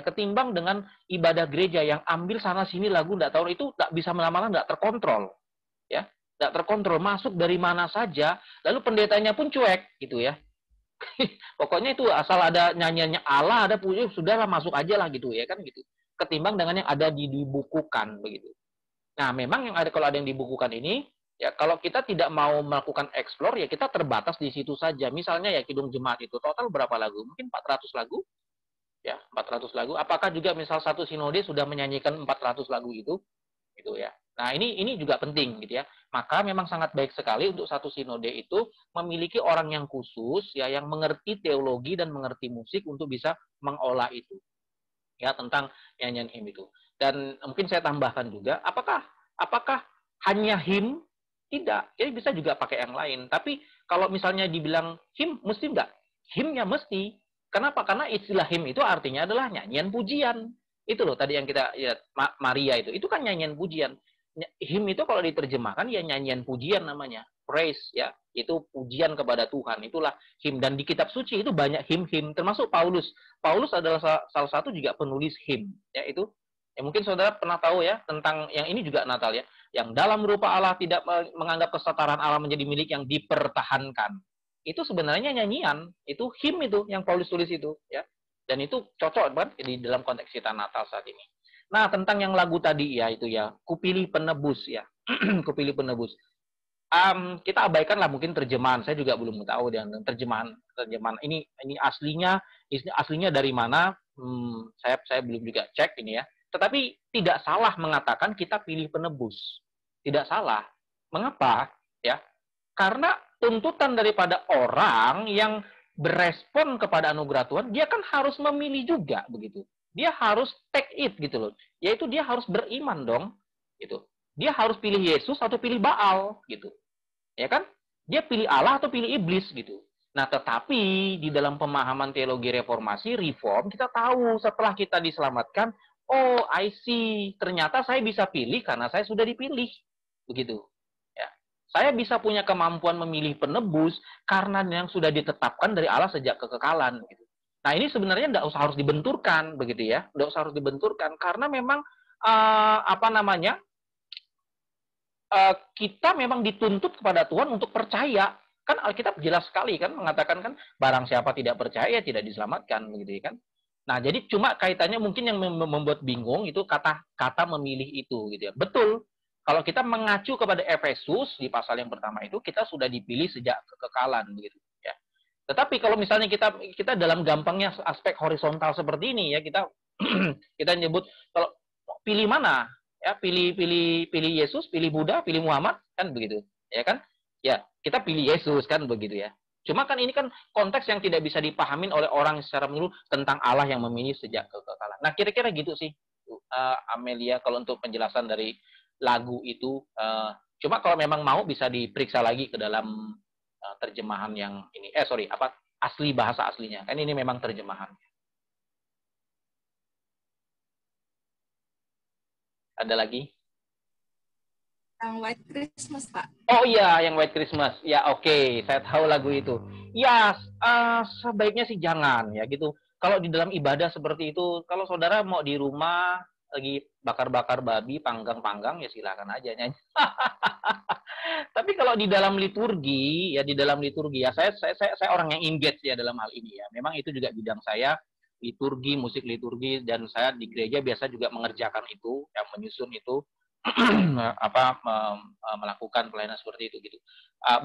dengan ibadah gereja yang ambil sana sini lagu enggak tahu itu tak bisa lama-lama enggak terkontrol. Ya, enggak terkontrol masuk dari mana saja, lalu pendetanya pun cuek gitu ya. Pokoknya itu asal ada nyanyiannya Allah, ada puji, sudahlah masuk aja lah gitu ya kan gitu. Ketimbang dengan yang ada dibukukan begitu. Nah, memang yang ada kalau ada yang dibukukan ini, ya kalau kita tidak mau melakukan explore, ya kita terbatas di situ saja. Misalnya ya Kidung Jemaat itu total berapa lagu? Mungkin 400 lagu. Ya, 400 lagu. Apakah juga misal satu sinode sudah menyanyikan 400 lagu itu? Gitu ya. Nah, ini juga penting gitu ya. Maka memang sangat baik sekali untuk satu sinode itu memiliki orang yang khusus ya yang mengerti teologi dan mengerti musik untuk bisa mengolah itu. Ya, tentang nyanyian him itu. Dan mungkin saya tambahkan juga, apakah hanya him? Tidak. Jadi bisa juga pakai yang lain. Tapi kalau misalnya dibilang him, mesti enggak? Himnya mesti. Kenapa? Karena istilah him itu artinya adalah nyanyian pujian. Itu loh tadi yang kita lihat Maria itu. Itu kan nyanyian pujian. Him itu kalau diterjemahkan ya nyanyian pujian namanya. Praise ya. Itu pujian kepada Tuhan. Itulah him. Dan di kitab suci itu banyak him-him. Termasuk Paulus. Paulus adalah salah satu juga penulis him. Ya itu. Ya mungkin saudara pernah tahu ya tentang yang ini juga Natal ya. Yang dalam rupa Allah tidak menganggap kesetaraan Allah menjadi milik yang dipertahankan. Itu sebenarnya nyanyian. Itu him itu yang Paulus tulis itu. Ya. Dan itu cocok banget di dalam konteks kita Natal saat ini. Nah, tentang yang lagu tadi ya itu ya, Kupilih Penebus ya. Kupilih Penebus. Kita abaikanlah mungkin terjemahan. Saya juga belum tahu dan terjemahan ini aslinya dari mana? Saya belum juga cek ini ya. Tetapi tidak salah mengatakan kita pilih penebus. Tidak salah. Mengapa? Ya. Karena tuntutan daripada orang yang berespon kepada anugerah Tuhan, dia kan harus memilih juga begitu. Dia harus take it gitu loh. Yaitu dia harus beriman dong, gitu. Dia harus pilih Yesus atau pilih Baal gitu. Ya kan? Dia pilih Allah atau pilih iblis gitu. Nah, tetapi di dalam pemahaman teologi reformasi, reform, kita tahu setelah kita diselamatkan, oh, I see, ternyata saya bisa pilih karena saya sudah dipilih. Begitu. Ya. Saya bisa punya kemampuan memilih penebus karena yang sudah ditetapkan dari Allah sejak kekekalan. Gitu. Nah, ini sebenarnya tidak usah harus dibenturkan, begitu ya. Tidak usah harus dibenturkan, karena memang, kita memang dituntut kepada Tuhan untuk percaya. Kan Alkitab jelas sekali kan mengatakan kan barang siapa tidak percaya tidak diselamatkan begitu kan. Nah, jadi cuma kaitannya mungkin yang membuat bingung itu kata memilih itu gitu ya. Betul. Kalau kita mengacu kepada Efesus di pasal yang pertama itu kita sudah dipilih sejak kekekalan begitu ya. Tetapi kalau misalnya kita dalam gampangnya aspek horizontal seperti ini ya, kita kita nyebut kalau pilih mana? Ya, pilih Yesus, pilih Buddha, pilih Muhammad, kan begitu. Ya kan? Ya, kita pilih Yesus kan begitu ya. Cuma kan ini kan konteks yang tidak bisa dipahamin oleh orang secara menyeluruh tentang Allah yang memilih sejak kekekalan. Nah, kira-kira gitu sih, Amelia, kalau untuk penjelasan dari lagu itu. Cuma kalau memang mau bisa diperiksa lagi ke dalam terjemahan yang ini. Sorry, asli bahasa aslinya. Kan ini memang terjemahan. Ada lagi? Yang White Christmas, Pak. Oh iya, yang White Christmas. Ya oke, saya tahu lagu itu. Ya, sebaiknya sih jangan ya gitu. Kalau di dalam ibadah seperti itu, kalau saudara mau di rumah lagi bakar-bakar babi, panggang-panggang, ya silakan aja nyanyi. Tapi kalau di dalam liturgi, ya di dalam liturgi ya saya orang yang engage ya dalam hal ini ya. Memang itu juga bidang saya, liturgi, musik liturgi, dan saya di gereja biasa juga mengerjakan itu, yang menyusun itu. Melakukan pelayanan seperti itu gitu.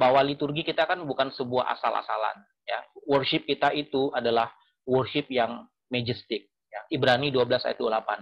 Bahwa liturgi kita kan bukan sebuah asal-asalan ya. Worship kita itu adalah worship yang majestic ya. Ibrani 12 ayat 28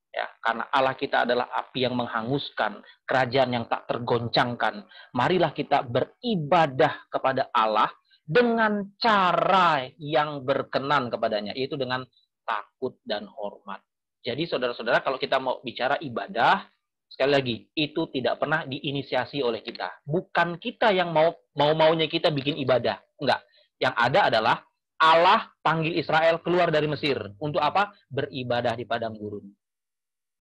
ya, karena Allah kita adalah api yang menghanguskan, kerajaan yang tak tergoncangkan. Marilah kita beribadah kepada Allah dengan cara yang berkenan kepadanya, yaitu dengan takut dan hormat. Jadi saudara-saudara, kalau kita mau bicara ibadah, sekali lagi, itu tidak pernah diinisiasi oleh kita. Bukan kita yang mau-maunya kita bikin ibadah. Enggak. Yang ada adalah Allah panggil Israel keluar dari Mesir. Untuk apa? Beribadah di padang gurun.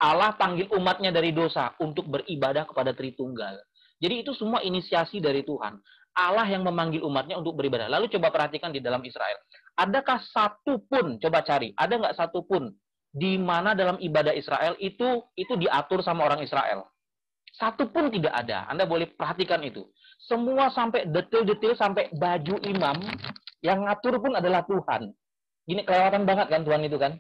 Allah panggil umatnya dari dosa untuk beribadah kepada Tritunggal. Jadi itu semua inisiasi dari Tuhan. Allah yang memanggil umatnya untuk beribadah. Lalu coba perhatikan di dalam Israel. Adakah satu pun, coba cari, ada nggak satu pun di mana dalam ibadah Israel itu diatur sama orang Israel? Satu pun tidak ada. Anda boleh perhatikan itu. Semua sampai detail-detail, sampai baju imam, yang ngatur pun adalah Tuhan. Gini, kelewatan banget kan Tuhan itu kan?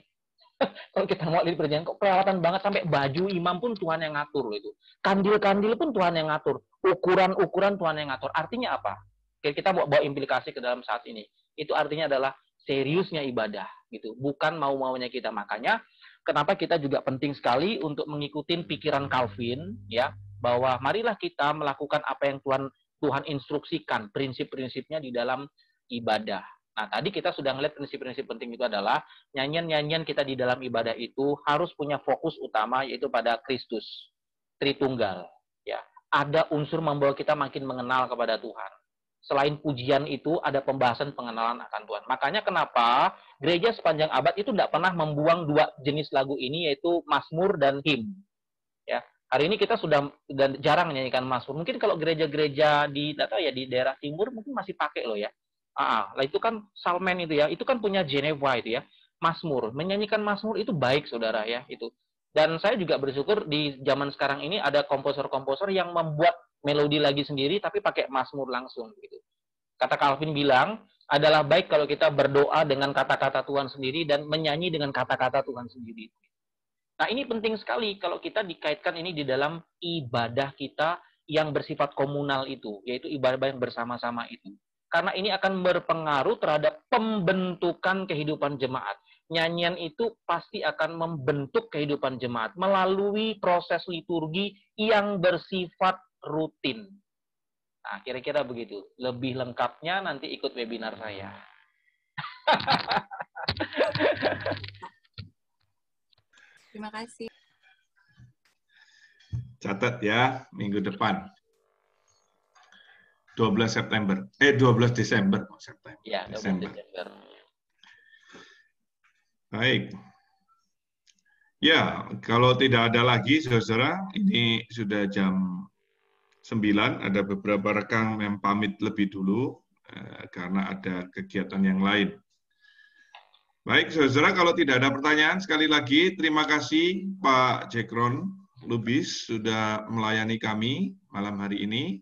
Kalau kita mau lihat perjanjian, kok kelewatan banget, sampai baju imam pun Tuhan yang ngatur itu. Kandil-kandil pun Tuhan yang ngatur. Ukuran-ukuran Tuhan yang ngatur. Artinya apa? Kita bawa implikasi ke dalam saat ini. Itu artinya adalah seriusnya ibadah gitu. Bukan mau-maunya kita. Makanya kenapa kita juga penting sekali untuk mengikuti pikiran Calvin ya, bahwa marilah kita melakukan apa yang Tuhan instruksikan, prinsip-prinsipnya di dalam ibadah. Nah, tadi kita sudah melihat prinsip-prinsip penting itu adalah nyanyian-nyanyian kita di dalam ibadah itu harus punya fokus utama, yaitu pada Kristus, Tritunggal. Ya, ada unsur membawa kita makin mengenal kepada Tuhan. Selain pujian itu, ada pembahasan pengenalan akan Tuhan. Makanya kenapa gereja sepanjang abad itu tidak pernah membuang dua jenis lagu ini, yaitu Mazmur dan him. Ya, hari ini kita sudah jarang menyanyikan Mazmur. Mungkin kalau gereja-gereja di daerah timur mungkin masih pakai loh ya. Lah itu kan Salmen itu ya, itu kan punya Geneva itu ya. Mazmur, menyanyikan Mazmur itu baik saudara ya itu. Dan saya juga bersyukur di zaman sekarang ini ada komposer-komposer yang membuat melodi lagi sendiri tapi pakai Mazmur langsung gitu. Kata Calvin bilang, adalah baik kalau kita berdoa dengan kata-kata Tuhan sendiri dan menyanyi dengan kata-kata Tuhan sendiri. Nah, ini penting sekali kalau kita dikaitkan ini di dalam ibadah kita yang bersifat komunal itu, yaitu ibadah yang bersama-sama itu. Karena ini akan berpengaruh terhadap pembentukan kehidupan jemaat. Nyanyian itu pasti akan membentuk kehidupan jemaat melalui proses liturgi yang bersifat rutin. Nah, kira-kira begitu. Lebih lengkapnya nanti ikut webinar saya. Terima kasih. Catat ya, minggu depan. 12 September. 12 Desember. September. Ya, 12 Desember. Baik. Ya, kalau tidak ada lagi, saudara, ini sudah jam 9. Ada beberapa rekan yang pamit lebih dulu karena ada kegiatan yang lain. Baik, saudara, kalau tidak ada pertanyaan, sekali lagi terima kasih Pak Jekron Lubis sudah melayani kami malam hari ini.